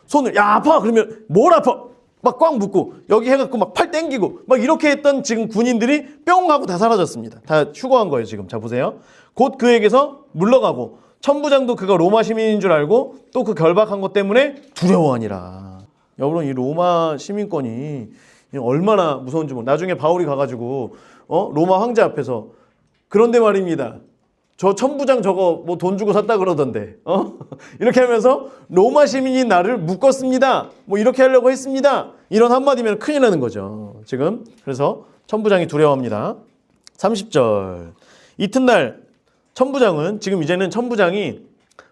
손을 야 아파 그러면 뭘 아파? 막 꽉 묶고 여기 해갖고 막 팔 땡기고 막 이렇게 했던 지금 군인들이 뿅 하고 다 사라졌습니다. 다 휴거한 거예요 지금. 자 보세요. 곧 그에게서 물러가고 천부장도 그가 로마 시민인 줄 알고 또 그 결박한 것 때문에 두려워하니라. 여러분 이 로마 시민권이 얼마나 무서운지 모르. 나중에 바울이 가가지고 로마 황제 앞에서 그런데 말입니다. 저 천부장 저거 뭐 돈 주고 샀다 그러던데 이렇게 하면서 로마 시민인 나를 묶었습니다. 뭐 이렇게 하려고 했습니다. 이런 한마디면 큰일 나는 거죠. 지금 그래서 천부장이 두려워합니다. 30절 이튿날 천부장은 지금 이제는 천부장이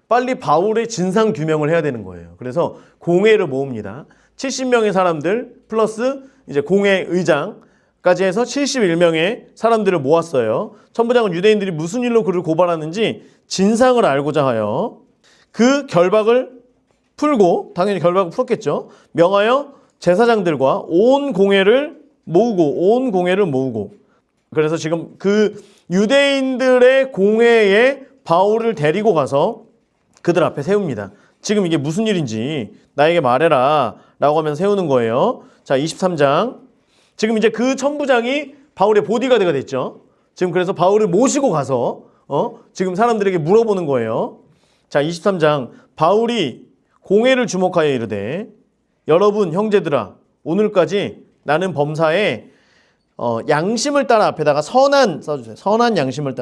빨리 바울의 진상 규명을 해야 되는 거예요. 그래서 공회를 모읍니다. 70명의 사람들 플러스 이제 공회 의장까지 해서 71명의 사람들을 모았어요. 천부장은 유대인들이 무슨 일로 그를 고발하는지 진상을 알고자 하여 그 결박을 풀고 당연히 결박을 풀었겠죠. 명하여 제사장들과 온 공회를 모으고 그래서 지금 그 유대인들의 공회에 바울을 데리고 가서 그들 앞에 세웁니다. 지금 이게 무슨 일인지 나에게 말해라 라고 하면서 세우는 거예요. 자 23장 지금 이제 그 천부장이 바울의 보디가드가 됐죠. 지금 그래서 바울을 모시고 가서 지금 사람들에게 물어보는 거예요. 자 23장 바울이 공회를 주목하여 이르되 여러분 형제들아 오늘까지 나는 범사에 양심을 따라 앞에다가 선한 써주세요. 선한 양심을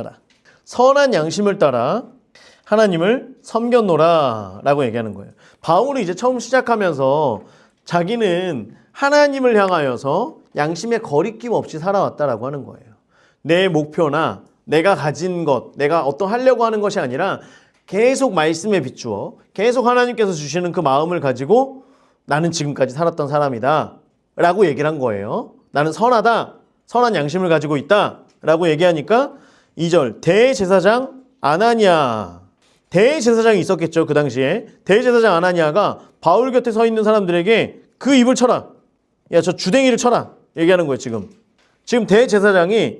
따라 하나님을 섬겼노라 라고 얘기하는 거예요. 바울이 이제 처음 시작하면서 자기는 하나님을 향하여서 양심에 거리낌 없이 살아왔다라고 하는 거예요. 내 목표나 내가 가진 것, 내가 어떤 하려고 하는 것이 아니라 계속 말씀에 비추어 계속 하나님께서 주시는 그 마음을 가지고 나는 지금까지 살았던 사람이다 라고 얘기를 한 거예요. 나는 선하다, 선한 양심을 가지고 있다 라고 얘기하니까 2절 대제사장 아나니아 대제사장이 있었겠죠. 그 당시에 대제사장 아나니아가 바울 곁에 서 있는 사람들에게 그 입을 쳐라. 야, 저 주댕이를 쳐라. 얘기하는 거예요. 지금 대제사장이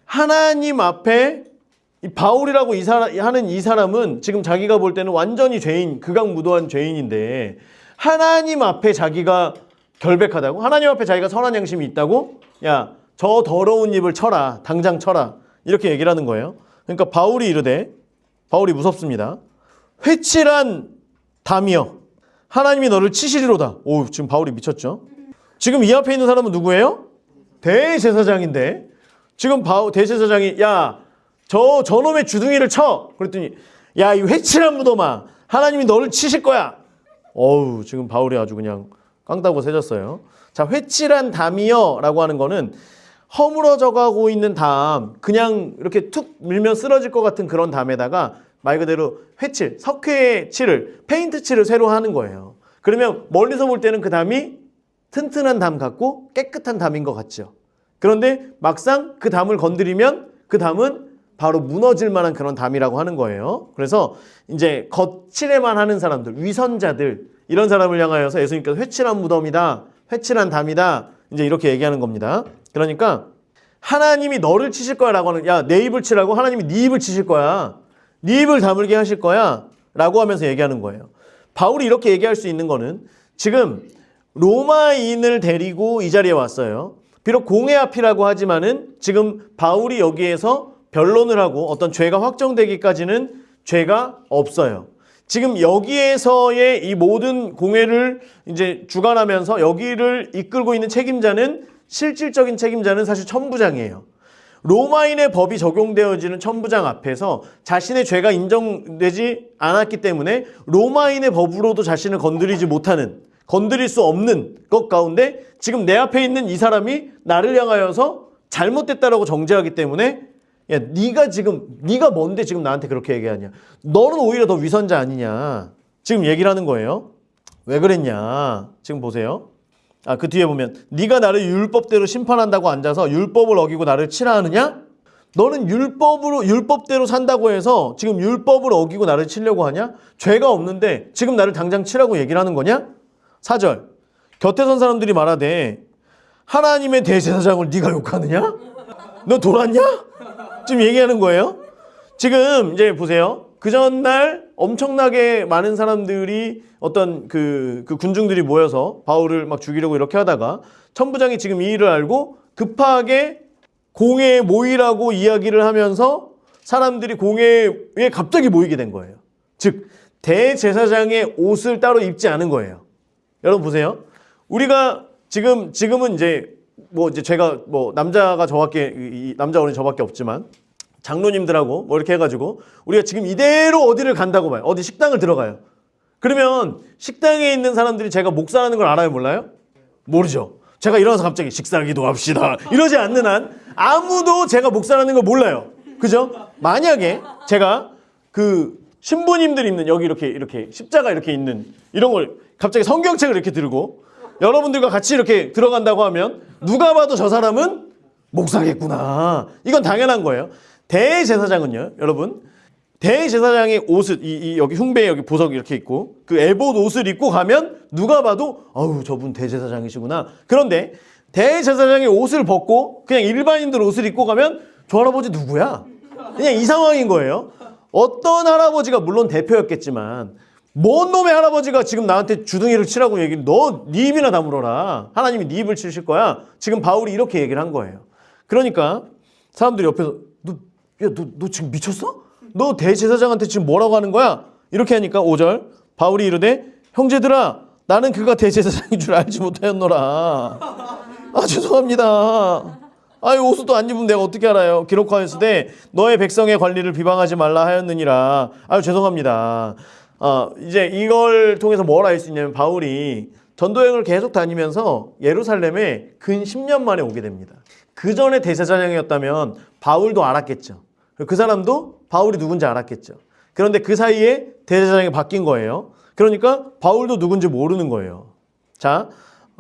하나님 앞에 이 바울이라고 하는 이 사람은 지금 자기가 볼 때는 완전히 죄인, 극악무도한 죄인인데 하나님 앞에 자기가 결백하다고? 하나님 앞에 자기가 선한 양심이 있다고? 야, 저 더러운 입을 쳐라. 당장 쳐라. 이렇게 얘기를 하는 거예요. 그러니까 바울이 이르되 바울이 무섭습니다. 회칠한 담이여 하나님이 너를 치시리로다. 오, 지금 바울이 미쳤죠. 지금 이 앞에 있는 사람은 누구예요? 대제사장인데 지금 대제사장이 야, 저놈의 주둥이를 쳐. 그랬더니 야, 이 회칠한 무덤아 하나님이 너를 치실 거야. 어우, 지금 바울이 아주 그냥 깡따고 세졌어요. 자, 회칠한 담이여 라고 하는 거는 허물어져 가고 있는 담, 그냥 이렇게 툭 밀면 쓰러질 것 같은 그런 담에다가 말 그대로 회칠, 석회 칠을, 페인트 칠을 새로 하는 거예요. 그러면 멀리서 볼 때는 그 담이 튼튼한 담 같고 깨끗한 담인 것 같죠. 그런데 막상 그 담을 건드리면 그 담은 바로 무너질 만한 그런 담이라고 하는 거예요. 그래서 이제 겉칠에만 하는 사람들, 위선자들, 이런 사람을 향하여서 예수님께서 회칠한 무덤이다, 회칠한 담이다, 이제 이렇게 얘기하는 겁니다. 그러니까 하나님이 너를 치실 거야 라고 하는, 야, 내 입을 치라고? 하나님이 네 입을 치실 거야. 네 입을 다물게 하실 거야 라고 하면서 얘기하는 거예요. 바울이 이렇게 얘기할 수 있는 거는 지금 로마인을 데리고 이 자리에 왔어요. 비록 공회 앞이라고 하지만은 지금 바울이 여기에서 변론을 하고 어떤 죄가 확정되기까지는 죄가 없어요. 지금 여기에서의 이 모든 공회를 이제 주관하면서 여기를 이끌고 있는 책임자는, 실질적인 책임자는 사실 천부장이에요. 로마인의 법이 적용되어지는 천부장 앞에서 자신의 죄가 인정되지 않았기 때문에 로마인의 법으로도 자신을 건드리지 못하는, 건드릴 수 없는 것 가운데 지금 내 앞에 있는 이 사람이 나를 향하여서 잘못됐다라고 정죄하기 때문에 야, 네가 뭔데 지금 나한테 그렇게 얘기하냐? 너는 오히려 더 위선자 아니냐? 지금 얘기를 하는 거예요. 왜 그랬냐? 지금 보세요. 그 뒤에 보면 네가 나를 율법대로 심판한다고 앉아서 율법을 어기고 나를 치라 하느냐? 너는 율법대로 산다고 해서 지금 율법을 어기고 나를 치려고 하냐? 죄가 없는데 지금 나를 당장 치라고 얘기를 하는 거냐? 4절 곁에 선 사람들이 말하되 하나님의 대제사장을 네가 욕하느냐? 너 돌았냐? 지금 얘기하는 거예요. 지금 이제 보세요. 그 전날 엄청나게 많은 사람들이 어떤 그 군중들이 모여서 바울을 막 죽이려고 이렇게 하다가 천부장이 지금 이 일을 알고 급하게 공회에 모이라고 이야기를 하면서 사람들이 공회에 갑자기 모이게 된 거예요. 즉 대제사장의 옷을 따로 입지 않은 거예요. 여러분 보세요. 우리가 지금은 이제 제가 남자가 저밖에 남자 어른이 저밖에 없지만 장로님들하고 뭐 이렇게 해가지고 우리가 지금 이대로 어디를 간다고 봐요. 어디 식당을 들어가요. 그러면 식당에 있는 사람들이 제가 목사라는 걸 알아요, 몰라요? 모르죠. 제가 일어나서 갑자기 식사 기도합시다 이러지 않는 한 아무도 제가 목사라는 걸 몰라요. 그죠? 만약에 제가 그 신부님들 있는 여기 이렇게 십자가 이렇게 있는 이런 걸 갑자기 성경책을 이렇게 들고 여러분들과 같이 이렇게 들어간다고 하면 누가 봐도 저 사람은 목사겠구나. 이건 당연한 거예요. 대제사장은요, 여러분, 대제사장의 옷을 여기 흉배에 여기 보석 이렇게 있고 그 에봇 옷을 입고 가면 누가 봐도 아우 저분 대제사장이시구나. 그런데 대제사장의 옷을 벗고 그냥 일반인들 옷을 입고 가면 저 할아버지 누구야? 그냥 이 상황인 거예요. 어떤 할아버지가 물론 대표였겠지만 뭔 놈의 할아버지가 지금 나한테 주둥이를 치라고 얘기를 너 네 입이나 다물어라. 하나님이 네 입을 치실 거야. 지금 바울이 이렇게 얘기를 한 거예요. 그러니까 사람들이 옆에서 너 지금 미쳤어? 너 대제사장한테 지금 뭐라고 하는 거야? 이렇게 하니까 5절 바울이 이르되 형제들아 나는 그가 대제사장인 줄 알지 못하였노라. 아 죄송합니다. 아유 옷도 안 입으면 내가 어떻게 알아요? 기록하였으되 너의 백성의 관리를 비방하지 말라 하였느니라. 아유 죄송합니다. 이제 이걸 통해서 뭘 알 수 있냐면 바울이 전도여행을 계속 다니면서 예루살렘에 근 10년 만에 오게 됩니다. 그 전에 대제사장이었다면 바울도 알았겠죠. 그 사람도 바울이 누군지 알았겠죠. 그런데 그 사이에 대제사장이 바뀐 거예요. 그러니까 바울도 누군지 모르는 거예요. 자,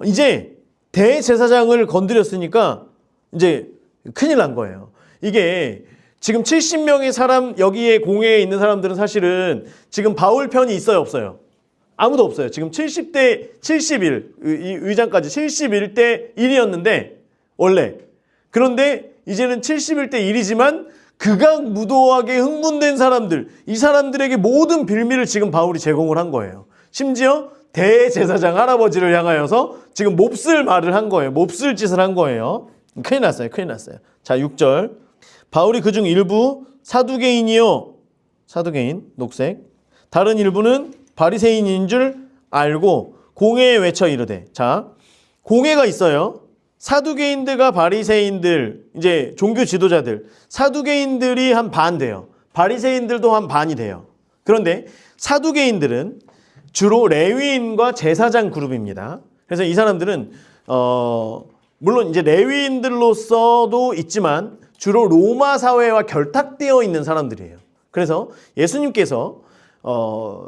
이제 대제사장을 건드렸으니까 이제 큰일 난 거예요. 이게 지금 70명의 사람 여기에 공회에 있는 사람들은 사실은 지금 바울 편이 있어요, 없어요? 아무도 없어요. 지금 70대 71, 이 의장까지 71대 1이었는데 원래. 그런데 이제는 71대 1이지만 극악무도하게 흥분된 사람들, 이 사람들에게 모든 빌미를 지금 바울이 제공을 한 거예요. 심지어 대제사장 할아버지를 향하여서 지금 몹쓸 말을 한 거예요. 몹쓸 짓을 한 거예요. 큰일 났어요. 큰일 났어요. 자, 6절. 바울이 그중 일부 사두개인이요. 사두개인, 녹색. 다른 일부는 바리새인인 줄 알고 공회에 외쳐 이르되. 자, 공회가 있어요. 사두개인들과 바리새인들, 이제 종교 지도자들, 사두개인들이 한 반 돼요. 바리새인들도 한 반이 돼요. 그런데 사두개인들은 주로 레위인과 제사장 그룹입니다. 그래서 이 사람들은 물론 이제 레위인들로서도 있지만 주로 로마 사회와 결탁되어 있는 사람들이에요. 그래서 예수님께서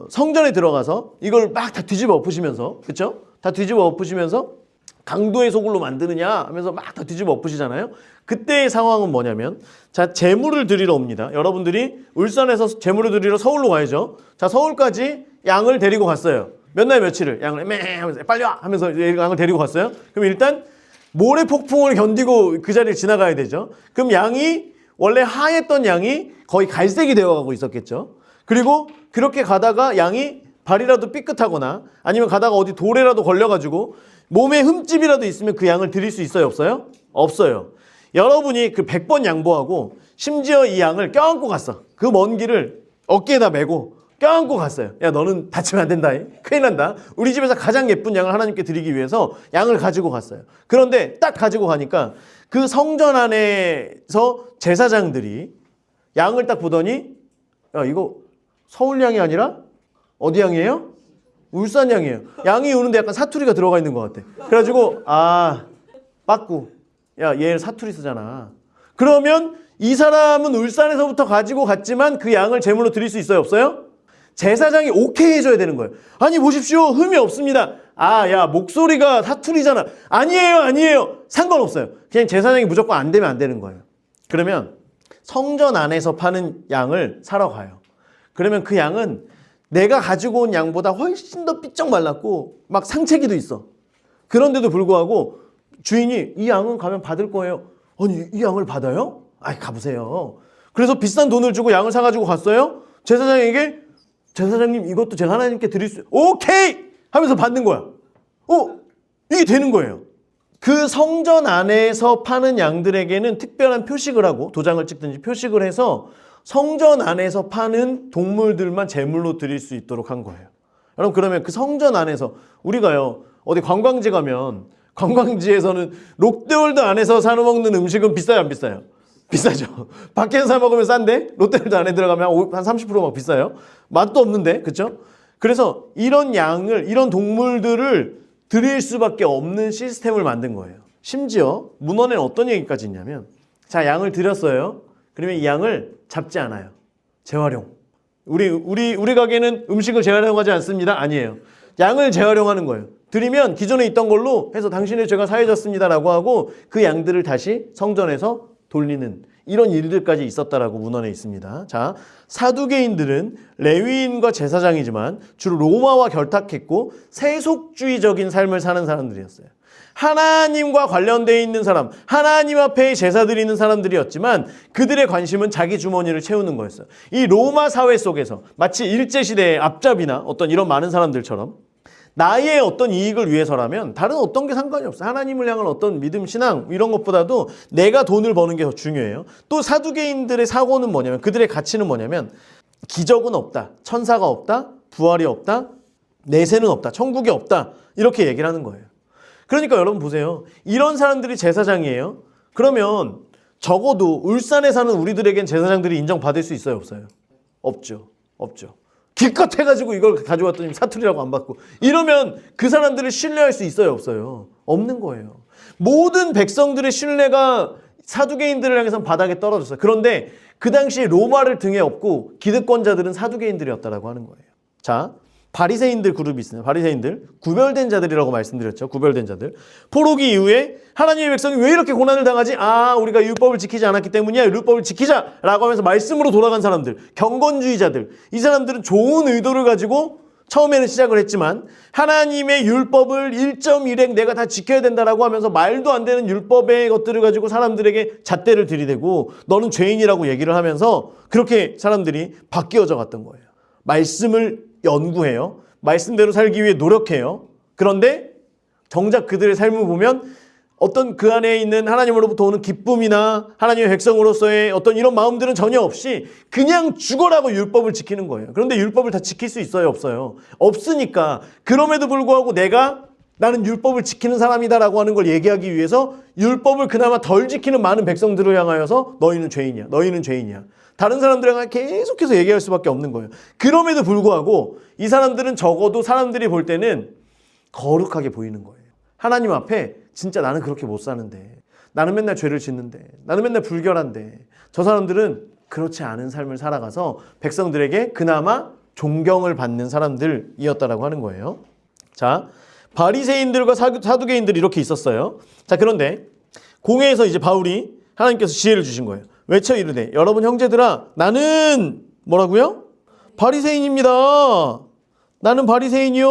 성전에 들어가서 이걸 막 다 뒤집어 엎으시면서, 그렇죠? 다 뒤집어 엎으시면서 강도의 소굴로 만드느냐 하면서 막 다 뒤집어 엎으시잖아요. 그때의 상황은 뭐냐면, 자, 제물을 드리러 옵니다. 여러분들이 울산에서 제물을 드리러 서울로 가야죠. 자, 서울까지 양을 데리고 갔어요. 몇 날 며칠을 양을 하면서 빨리 와 하면서 양을 데리고 갔어요. 그럼 일단 모래 폭풍을 견디고 그 자리를 지나가야 되죠. 그럼 양이 원래 하였던 양이 거의 갈색이 되어가고 있었겠죠. 그리고 그렇게 가다가 양이 발이라도 삐끗하거나 아니면 가다가 어디 돌에라도 걸려가지고 몸에 흠집이라도 있으면 그 양을 드릴 수 있어요, 없어요? 없어요. 여러분이 그 100번 양보하고 심지어 이 양을 껴안고 갔어. 그 먼 길을 어깨에다 메고 껴안고 갔어요. 야, 너는 다치면 안 된다. 큰일 난다. 우리 집에서 가장 예쁜 양을 하나님께 드리기 위해서 양을 가지고 갔어요. 그런데 딱 가지고 가니까 그 성전 안에서 제사장들이 양을 딱 보더니, 야, 이거 서울 양이 아니라 어디 양이에요? 울산 양이에요. 양이 우는데 약간 사투리가 들어가 있는 것 같아. 그래가지고 빠꾸, 야, 얘 사투리 쓰잖아. 그러면 이 사람은 울산에서부터 가지고 갔지만 그 양을 제물로 드릴 수 있어요, 없어요? 제사장이 오케이 해줘야 되는 거예요. 아니 보십시오, 흠이 없습니다. 야, 목소리가 사투리잖아. 아니에요. 상관없어요. 그냥 제사장이 무조건 안 되면 안 되는 거예요. 그러면 성전 안에서 파는 양을 사러 가요. 그러면 그 양은 내가 가지고 온 양보다 훨씬 더 삐쩍 말랐고 막 상체기도 있어. 그런데도 불구하고 주인이 이 양은 가면 받을 거예요. 아니, 이 양을 받아요? 아이, 가보세요. 그래서 비싼 돈을 주고 양을 사가지고 갔어요. 제사장에게 제사장님 이것도 제가 하나님께 드릴 수 오케이 하면서 받는 거야. 이게 되는 거예요. 그 성전 안에서 파는 양들에게는 특별한 표식을 하고 도장을 찍든지 표식을 해서 성전 안에서 파는 동물들만 제물로 드릴 수 있도록 한 거예요. 여러분 그러면 그 성전 안에서 우리가요 어디 관광지 가면 관광지에서는 롯데월드 안에서 사 먹는 음식은 비싸요 안 비싸요? 비싸죠. 밖에서 사 먹으면 싼데 롯데월드 안에 들어가면 한 30%막 비싸요. 맛도 없는데 그렇죠? 그래서 이런 양을 이런 동물들을 드릴 수밖에 없는 시스템을 만든 거예요. 심지어 문헌에는 어떤 얘기까지 있냐면 자 양을 드렸어요. 그러면 이 양을 잡지 않아요. 재활용. 우리 가게는 음식을 재활용하지 않습니다. 아니에요. 양을 재활용하는 거예요. 드리면 기존에 있던 걸로 해서 당신의 죄가 사해졌습니다라고 하고 그 양들을 다시 성전에서 돌리는 이런 일들까지 있었다라고 문헌에 있습니다. 자, 사두개인들은 레위인과 제사장이지만 주로 로마와 결탁했고 세속주의적인 삶을 사는 사람들이었어요. 하나님과 관련되어 있는 사람, 하나님 앞에 제사 드리는 사람들이었지만 그들의 관심은 자기 주머니를 채우는 거였어요. 이 로마 사회 속에서 마치 일제시대의 앞잡이나 어떤 이런 많은 사람들처럼 나의 어떤 이익을 위해서라면 다른 어떤 게 상관이 없어요. 하나님을 향한 어떤 믿음, 신앙 이런 것보다도 내가 돈을 버는 게 더 중요해요. 또 사두개인들의 사고는 뭐냐면 그들의 가치는 뭐냐면 기적은 없다, 천사가 없다, 부활이 없다, 내세는 없다, 천국이 없다 이렇게 얘기를 하는 거예요. 그러니까 여러분 보세요. 이런 사람들이 제사장이에요. 그러면 적어도 울산에 사는 우리들에겐 제사장들이 인정받을 수 있어요? 없어요? 없죠. 없죠. 기껏 해가지고 이걸 가져왔더니 사투리라고 안 받고 이러면 그 사람들을 신뢰할 수 있어요? 없어요? 없는 거예요. 모든 백성들의 신뢰가 사두개인들을 향해서 바닥에 떨어졌어요. 그런데 그 당시 로마를 등에 업고 기득권자들은 사두개인들이었다라고 하는 거예요. 자, 바리새인들 그룹이 있습니다. 바리새인들 구별된 자들이라고 말씀드렸죠. 구별된 자들. 포로기 이후에 하나님의 백성이 왜 이렇게 고난을 당하지? 우리가 율법을 지키지 않았기 때문이야. 율법을 지키자라고 하면서 말씀으로 돌아간 사람들, 경건주의자들. 이 사람들은 좋은 의도를 가지고 처음에는 시작을 했지만 하나님의 율법을 1.1획 내가 다 지켜야 된다라고 하면서 말도 안 되는 율법의 것들을 가지고 사람들에게 잣대를 들이대고 너는 죄인이라고 얘기를 하면서 그렇게 사람들이 바뀌어져 갔던 거예요. 말씀을 연구해요. 말씀대로 살기 위해 노력해요. 그런데 정작 그들의 삶을 보면 어떤 그 안에 있는 하나님으로부터 오는 기쁨이나 하나님의 백성으로서의 어떤 이런 마음들은 전혀 없이 그냥 죽어라고 율법을 지키는 거예요. 그런데 율법을 다 지킬 수 있어요? 없어요? 없으니까 그럼에도 불구하고 나는 율법을 지키는 사람이다라고 하는 걸 얘기하기 위해서 율법을 그나마 덜 지키는 많은 백성들을 향하여서 너희는 죄인이야. 너희는 죄인이야. 다른 사람들에게 계속해서 얘기할 수밖에 없는 거예요. 그럼에도 불구하고 이 사람들은 적어도 사람들이 볼 때는 거룩하게 보이는 거예요. 하나님 앞에 진짜 나는 그렇게 못 사는데 나는 맨날 죄를 짓는데 나는 맨날 불결한데 저 사람들은 그렇지 않은 삶을 살아가서 백성들에게 그나마 존경을 받는 사람들이었다라고 하는 거예요. 자, 바리새인들과 사두개인들이 이렇게 있었어요. 자, 그런데 공회에서 이제 바울이 하나님께서 지혜를 주신 거예요. 외쳐 이르되 여러분 형제들아 나는 뭐라고요? 바리새인입니다. 나는 바리새인이요.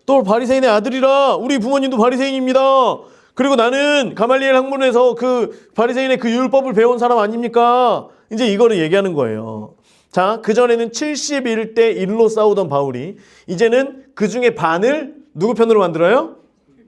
또 바리새인의 아들이라 우리 부모님도 바리새인입니다. 그리고 나는 가말리엘 학문에서 그 바리새인의 그 율법을 배운 사람 아닙니까? 이제 이거를 얘기하는 거예요. 자, 그전에는 71대 1로 싸우던 바울이 이제는 그 중에 반을 누구 편으로 만들어요?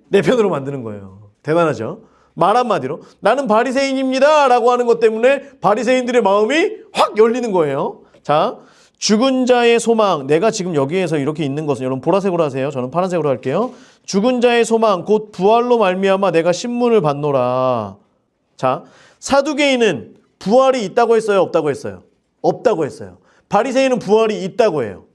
내 편으로 만드는 거예요. 대단하죠? 말 한마디로 나는 바리새인입니다 라고 하는 것 때문에 바리새인들의 마음이 확 열리는 거예요. 자, 죽은 자의 소망. 내가 지금 여기에서 이렇게 있는 것은 여러분 보라색으로 하세요. 저는 파란색으로 할게요. 죽은 자의 소망 곧 부활로 말미암아 내가 신문을 받노라. 자, 사두개인은 부활이 있다고 했어요? 없다고 했어요? 없다고 했어요. 바리새인은 부활이 있다고 해요.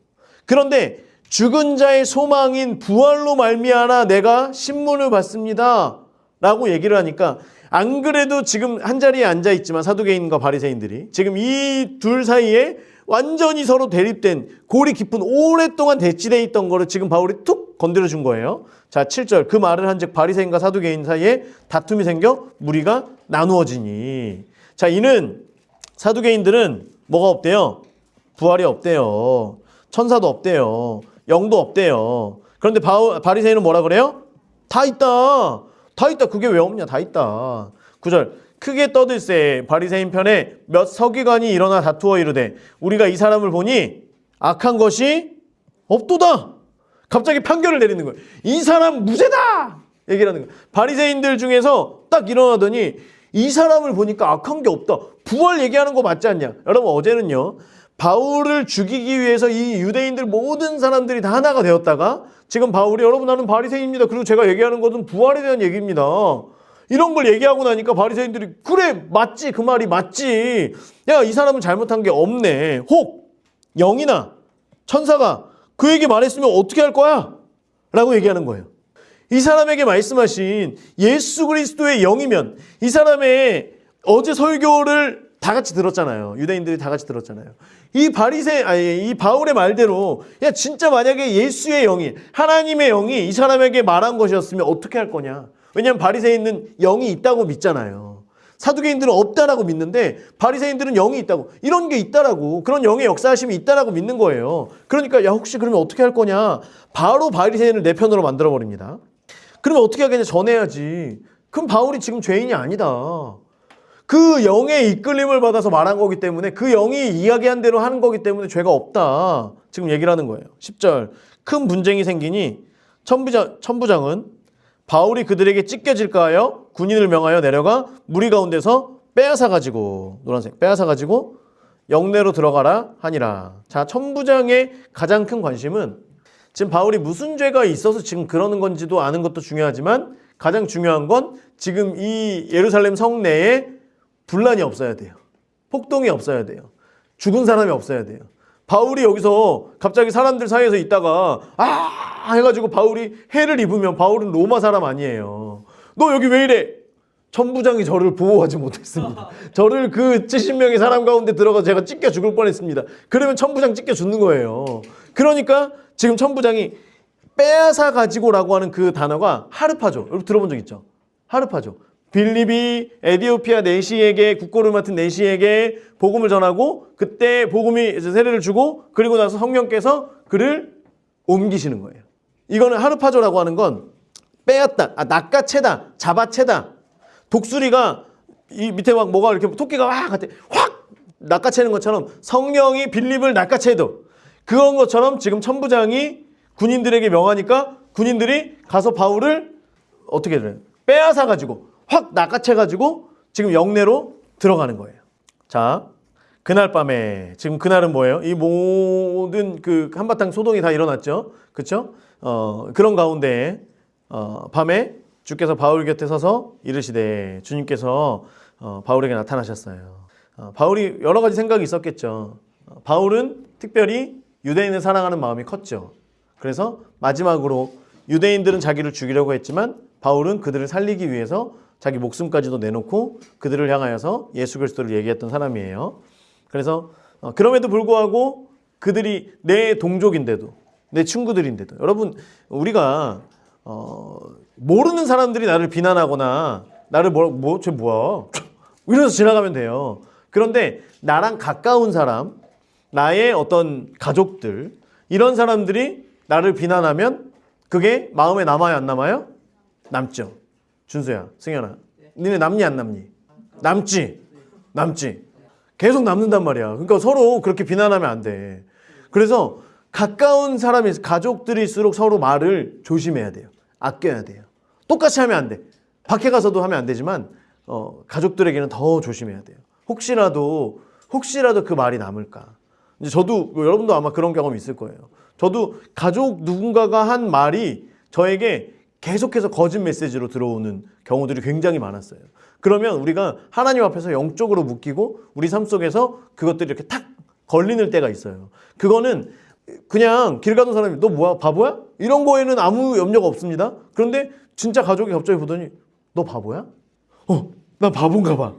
그런데 죽은 자의 소망인 부활로 말미암아 내가 신문을 받습니다 라고 얘기를 하니까 안 그래도 지금 한자리에 앉아있지만 사두개인과 바리새인들이 지금 이 둘 사이에 완전히 서로 대립된 골이 깊은 오랫동안 대치되어 있던 거를 지금 바울이 툭 건드려 준 거예요. 자, 7절 그 말을 한즉 바리새인과 사두개인 사이에 다툼이 생겨 무리가 나누어지니. 자, 이는 사두개인들은 뭐가 없대요? 부활이 없대요. 천사도 없대요. 영도 없대요. 그런데 바리새인은 뭐라 그래요? 다 있다. 다 있다. 그게 왜 없냐? 다 있다. 9절 크게 떠들세 바리새인 편에 몇 서기관이 일어나 다투어 이르되 우리가 이 사람을 보니 악한 것이 없도다. 갑자기 판결을 내리는 거예요. 이 사람 무죄다 얘기를 하는 거예요. 바리새인들 중에서 딱 일어나더니 이 사람을 보니까 악한 게 없다. 부활 얘기하는 거 맞지 않냐. 여러분 어제는요 바울을 죽이기 위해서 이 유대인들 모든 사람들이 다 하나가 되었다가 지금 바울이 여러분 나는 바리새인입니다. 그리고 제가 얘기하는 것은 부활에 대한 얘기입니다. 이런 걸 얘기하고 나니까 바리새인들이 그래 맞지 그 말이 맞지. 야 이 사람은 잘못한 게 없네. 혹 영이나 천사가 그에게 말했으면 어떻게 할 거야? 라고 얘기하는 거예요. 이 사람에게 말씀하신 예수 그리스도의 영이면 이 사람의 어제 설교를 다 같이 들었잖아요. 유대인들이 다 같이 들었잖아요. 이 바울의 말대로 야 진짜 만약에 예수의 영이 하나님의 영이 이 사람에게 말한 것이었으면 어떻게 할 거냐? 왜냐하면 바리새인은 영이 있다고 믿잖아요. 사두개인들은 없다라고 믿는데 바리새인들은 영이 있다고 이런 게 있다라고 그런 영의 역사하심이 있다라고 믿는 거예요. 그러니까 야 혹시 그러면 어떻게 할 거냐? 바로 바리새인을 내 편으로 만들어 버립니다. 그러면 어떻게 하겠냐? 전해야지. 그럼 바울이 지금 죄인이 아니다. 그 영의 이끌림을 받아서 말한 거기 때문에 그 영이 이야기한 대로 하는 거기 때문에 죄가 없다. 지금 얘기를 하는 거예요. 10절 큰 분쟁이 생기니 천부장은 바울이 그들에게 찢겨질까 하여 군인을 명하여 내려가 무리 가운데서 빼앗아가지고 노란색 빼앗아가지고 영내로 들어가라 하니라. 자 천부장의 가장 큰 관심은 지금 바울이 무슨 죄가 있어서 지금 그러는 건지도 아는 것도 중요하지만 가장 중요한 건 지금 이 예루살렘 성내에 분란이 없어야 돼요. 폭동이 없어야 돼요. 죽은 사람이 없어야 돼요. 바울이 여기서 갑자기 사람들 사이에서 있다가 해가지고 바울이 해를 입으면 바울은 로마 사람 아니에요. 너 여기 왜 이래? 천부장이 저를 보호하지 못했습니다. 저를 그 70명의 사람 가운데 들어가서 제가 찢겨 죽을 뻔했습니다. 그러면 천부장 찢겨 죽는 거예요. 그러니까 지금 천부장이 빼앗아 가지고라고 하는 그 단어가 하르파죠. 여러분 들어본 적 있죠? 하르파죠. 빌립이 에디오피아 내시에게 국고를 맡은 내시에게 복음을 전하고 그때 복음이 세례를 주고 그리고 나서 성령께서 그를 옮기시는 거예요. 이거는 하르파조라고 하는 건 빼앗다, 낚아채다, 잡아채다. 독수리가 이 밑에 막 뭐가 이렇게 토끼가 확 낚아채는 것처럼 성령이 빌립을 낚아채도 그런 것처럼 지금 천부장이 군인들에게 명하니까 군인들이 가서 바울을 어떻게 해요? 빼앗아 가지고 확 낚아채 가지고 지금 영내로 들어가는 거예요. 자, 그날 밤에 지금 그날은 뭐예요? 이 모든 그 한바탕 소동이 다 일어났죠. 그렇죠? 그런 가운데 밤에 주께서 바울 곁에 서서 이르시되 주님께서 바울에게 나타나셨어요. 바울이 여러 가지 생각이 있었겠죠. 바울은 특별히 유대인을 사랑하는 마음이 컸죠. 그래서 마지막으로 유대인들은 자기를 죽이려고 했지만 바울은 그들을 살리기 위해서 자기 목숨까지도 내놓고 그들을 향하여서 예수 그리스도를 얘기했던 사람이에요. 그래서 그럼에도 불구하고 그들이 내 동족인데도 내 친구들인데도 여러분 우리가 모르는 사람들이 나를 비난하거나 나를 쟤 뭐야 이러면서 지나가면 돼요. 그런데 나랑 가까운 사람 나의 어떤 가족들 이런 사람들이 나를 비난하면 그게 마음에 남아요 안 남아요? 남죠. 준수야, 승현아 니네 남니 안 남니? 남지. 계속 남는단 말이야. 그러니까 서로 그렇게 비난하면 안 돼. 그래서 가까운 사람이 가족들일수록 서로 말을 조심해야 돼요. 아껴야 돼요. 똑같이 하면 안 돼. 밖에 가서도 하면 안 되지만 가족들에게는 더 조심해야 돼요. 혹시라도 그 말이 남을까. 이제 저도 여러분도 아마 그런 경험이 있을 거예요. 저도 가족 누군가가 한 말이 저에게 계속해서 거짓 메시지로 들어오는 경우들이 굉장히 많았어요. 그러면 우리가 하나님 앞에서 영적으로 묶이고 우리 삶 속에서 그것들이 이렇게 탁 걸리는 때가 있어요. 그거는 그냥 길 가던 사람이 너 뭐야 바보야? 이런 거에는 아무 염려가 없습니다. 그런데 진짜 가족이 갑자기 보더니 너 바보야? 나 바본가 봐.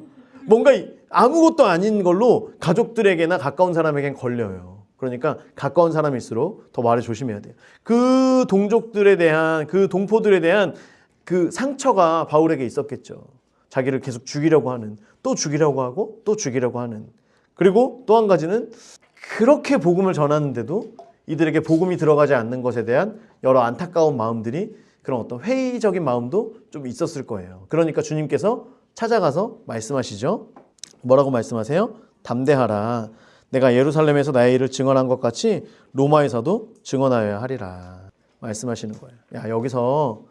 뭔가 아무것도 아닌 걸로 가족들에게나 가까운 사람에겐 걸려요. 그러니까 가까운 사람일수록 더 말을 조심해야 돼요. 그 동족들에 대한 그 동포들에 대한 그 상처가 바울에게 있었겠죠. 자기를 계속 죽이려고 하는, 또 죽이려고 하고 또 죽이려고 하는. 그리고 또 한 가지는 그렇게 복음을 전하는데도 이들에게 복음이 들어가지 않는 것에 대한 여러 안타까운 마음들이 그런 어떤 회의적인 마음도 좀 있었을 거예요. 그러니까 주님께서 찾아가서 말씀하시죠. 뭐라고 말씀하세요? 담대하라. 내가 예루살렘에서 나의 일을 증언한 것 같이 로마에서도 증언하여야 하리라. 말씀하시는 거예요. 야, 여기서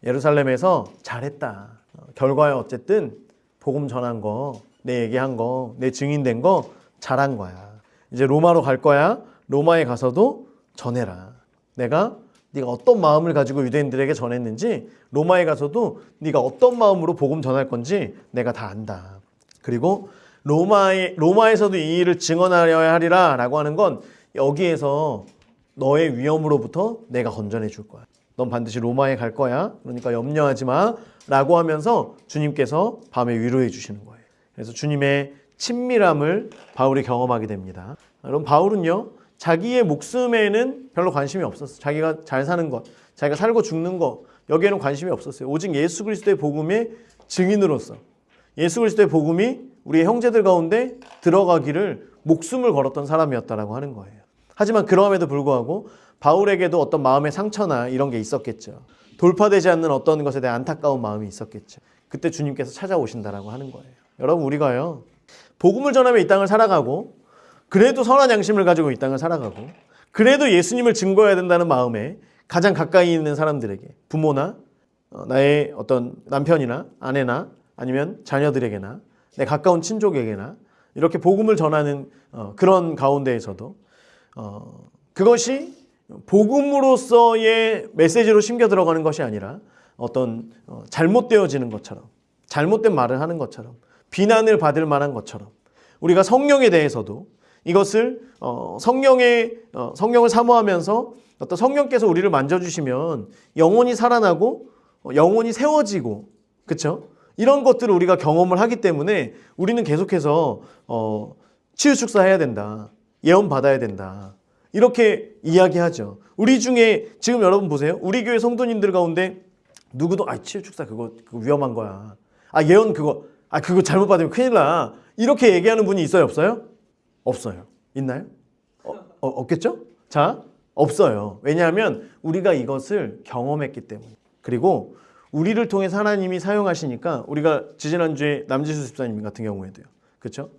예루살렘에서 잘했다. 결과에 어쨌든 복음 전한 거, 내 얘기한 거, 내 증인된 거 잘한 거야. 이제 로마로 갈 거야. 로마에 가서도 전해라. 네가 어떤 마음을 가지고 유대인들에게 전했는지 로마에 가서도 네가 어떤 마음으로 복음 전할 건지 내가 다 안다. 그리고 로마에서도 이 일을 증언하여야 하리라 라고 하는 건 여기에서 너의 위험으로부터 내가 건져내 줄 거야. 넌 반드시 로마에 갈 거야. 그러니까 염려하지 마 라고 하면서 주님께서 밤에 위로해 주시는 거예요. 그래서 주님의 친밀함을 바울이 경험하게 됩니다. 여러분, 바울은요, 자기의 목숨에는 별로 관심이 없었어요. 자기가 잘 사는 것, 자기가 살고 죽는 것, 여기에는 관심이 없었어요. 오직 예수 그리스도의 복음의 증인으로서 예수 그리스도의 복음이 우리의 형제들 가운데 들어가기를 목숨을 걸었던 사람이었다라고 하는 거예요. 하지만 그럼에도 불구하고 바울에게도 어떤 마음의 상처나 이런 게 있었겠죠. 돌파되지 않는 어떤 것에 대한 안타까운 마음이 있었겠죠. 그때 주님께서 찾아오신다라고 하는 거예요. 여러분, 우리가요, 복음을 전하며 이 땅을 살아가고 그래도 선한 양심을 가지고 이 땅을 살아가고 그래도 예수님을 증거해야 된다는 마음에 가장 가까이 있는 사람들에게, 부모나 나의 어떤 남편이나 아내나 아니면 자녀들에게나 내 가까운 친족에게나 이렇게 복음을 전하는 그런 가운데에서도 그것이 복음으로서의 메시지로 심겨 들어가는 것이 아니라 어떤 잘못되어지는 것처럼, 잘못된 말을 하는 것처럼, 비난을 받을 만한 것처럼, 우리가 성령에 대해서도 이것을 성령을 사모하면서 어떤 성령께서 우리를 만져주시면 영혼이 살아나고 영혼이 세워지고, 그렇죠? 이런 것들을 우리가 경험을 하기 때문에 우리는 계속해서 치유 축사해야 된다, 예언 받아야 된다, 이렇게 이야기하죠. 우리 중에 지금 여러분 보세요. 우리 교회 성도님들 가운데 누구도 치유 축사 그거 위험한 거야. 예언 그거 잘못 받으면 큰일 나. 이렇게 얘기하는 분이 있어요, 없어요? 없어요. 있나요? 없겠죠? 자, 없어요. 왜냐하면 우리가 이것을 경험했기 때문에. 그리고 우리를 통해서 하나님이 사용하시니까, 우리가 지지난주에 남지수 집사님 같은 경우에도요. 그렇죠?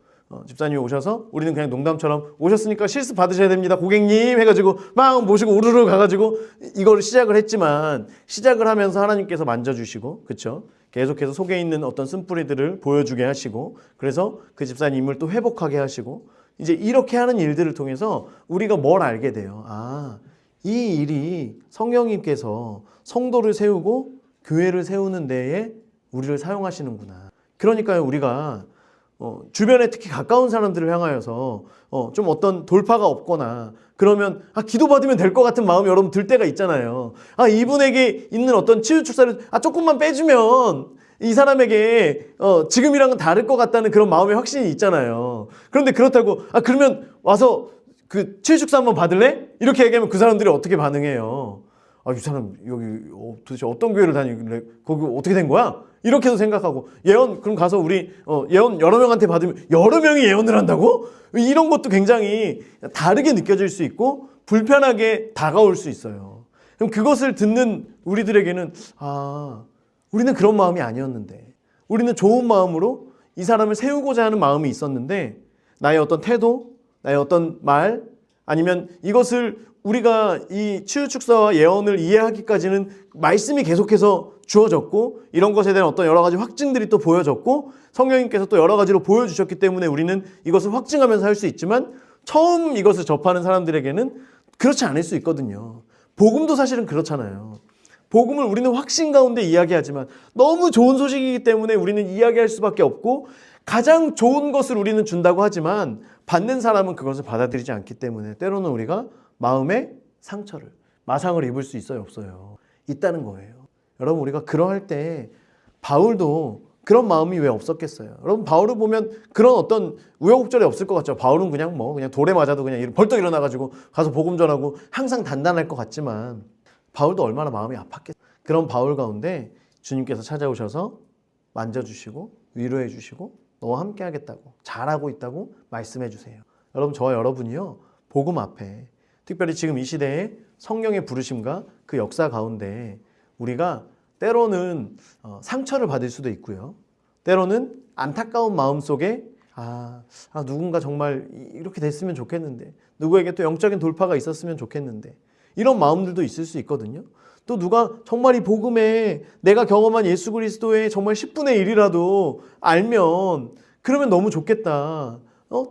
집사님이 오셔서 우리는 그냥 농담처럼 오셨으니까 실습 받으셔야 됩니다, 고객님 해가지고 막 모시고 우르르 가가지고 이거를 시작을 했지만, 시작을 하면서 하나님께서 만져주시고, 그렇죠? 계속해서 속에 있는 어떤 쓴뿌리들을 보여주게 하시고, 그래서 그 집사님을 또 회복하게 하시고, 이제 이렇게 하는 일들을 통해서 우리가 뭘 알게 돼요. 이 일이 성령님께서 성도를 세우고 교회를 세우는 데에 우리를 사용하시는구나. 그러니까요, 우리가 주변에 특히 가까운 사람들을 향하여서 좀 어떤 돌파가 없거나 그러면 기도받으면 될 것 같은 마음이 여러분 들 때가 있잖아요. 이분에게 있는 어떤 치유 축사를 조금만 빼주면 이 사람에게 지금이랑은 다를 것 같다는 그런 마음의 확신이 있잖아요. 그런데 그렇다고 그러면 와서 그 치유 축사 한번 받을래? 이렇게 얘기하면 그 사람들이 어떻게 반응해요? 이 사람 여기 도대체 어떤 교회를 다니길래 거기 어떻게 된 거야? 이렇게도 생각하고, 예언 그럼 가서 우리 예언 여러 명한테 받으면 여러 명이 예언을 한다고? 이런 것도 굉장히 다르게 느껴질 수 있고 불편하게 다가올 수 있어요. 그럼 그것을 듣는 우리들에게는 우리는 그런 마음이 아니었는데, 우리는 좋은 마음으로 이 사람을 세우고자 하는 마음이 있었는데, 나의 어떤 태도, 나의 어떤 말, 아니면 이것을 우리가 이 치유 축사와 예언을 이해하기까지는 말씀이 계속해서 주어졌고, 이런 것에 대한 어떤 여러 가지 확증들이 또 보여졌고, 성령님께서 또 여러 가지로 보여주셨기 때문에 우리는 이것을 확증하면서 할 수 있지만, 처음 이것을 접하는 사람들에게는 그렇지 않을 수 있거든요. 복음도 사실은 그렇잖아요. 복음을 우리는 확신 가운데 이야기하지만 너무 좋은 소식이기 때문에 우리는 이야기할 수밖에 없고, 가장 좋은 것을 우리는 준다고 하지만 받는 사람은 그것을 받아들이지 않기 때문에 때로는 우리가 마음의 상처를, 마상을 입을 수 있어요, 없어요? 있다는 거예요. 여러분, 우리가 그러할 때 바울도 그런 마음이 왜 없었겠어요? 여러분, 바울을 보면 그런 어떤 우여곡절이 없을 것 같죠. 바울은 그냥 돌에 맞아도 그냥 벌떡 일어나가지고 가서 복음 전하고 항상 단단할 것 같지만, 바울도 얼마나 마음이 아팠겠어요. 그런 바울 가운데 주님께서 찾아오셔서 만져주시고 위로해 주시고 너와 함께 하겠다고, 잘하고 있다고 말씀해 주세요. 여러분, 저와 여러분이요, 복음 앞에, 특별히 지금 이 시대에 성령의 부르심과 그 역사 가운데 우리가 때로는 상처를 받을 수도 있고요, 때로는 안타까운 마음 속에 누군가 정말 이렇게 됐으면 좋겠는데, 누구에게 또 영적인 돌파가 있었으면 좋겠는데, 이런 마음들도 있을 수 있거든요. 또 누가 정말 이 복음에 내가 경험한 예수 그리스도의 정말 10분의 1이라도 알면 그러면 너무 좋겠다.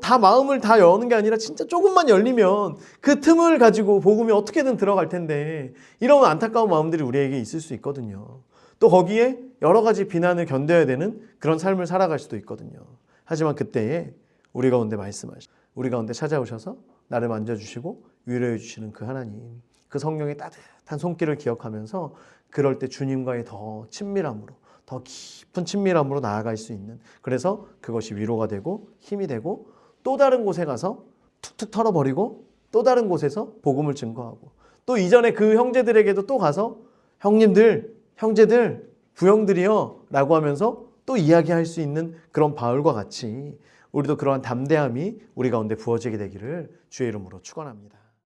다 마음을 다 여는 게 아니라 진짜 조금만 열리면 그 틈을 가지고 복음이 어떻게든 들어갈 텐데, 이런 안타까운 마음들이 우리에게 있을 수 있거든요. 또 거기에 여러 가지 비난을 견뎌야 되는 그런 삶을 살아갈 수도 있거든요. 하지만 그때에 우리 가운데 말씀하시고 우리 가운데 찾아오셔서 나를 만져주시고 위로해 주시는 그 하나님, 그 성령의 따뜻한 손길을 기억하면서 그럴 때 주님과의 더 친밀함으로, 더 깊은 친밀함으로 나아갈 수 있는, 그래서 그것이 위로가 되고 힘이 되고 또 다른 곳에 가서 툭툭 털어버리고 또 다른 곳에서 복음을 증거하고, 또 이전에 그 형제들에게도 또 가서 형님들, 형제들, 부형들이요 라고 하면서 또 이야기할 수 있는 그런 바울과 같이 우리도 그러한 담대함이 우리 가운데 부어지게 되기를 주의 이름으로 축원합니다.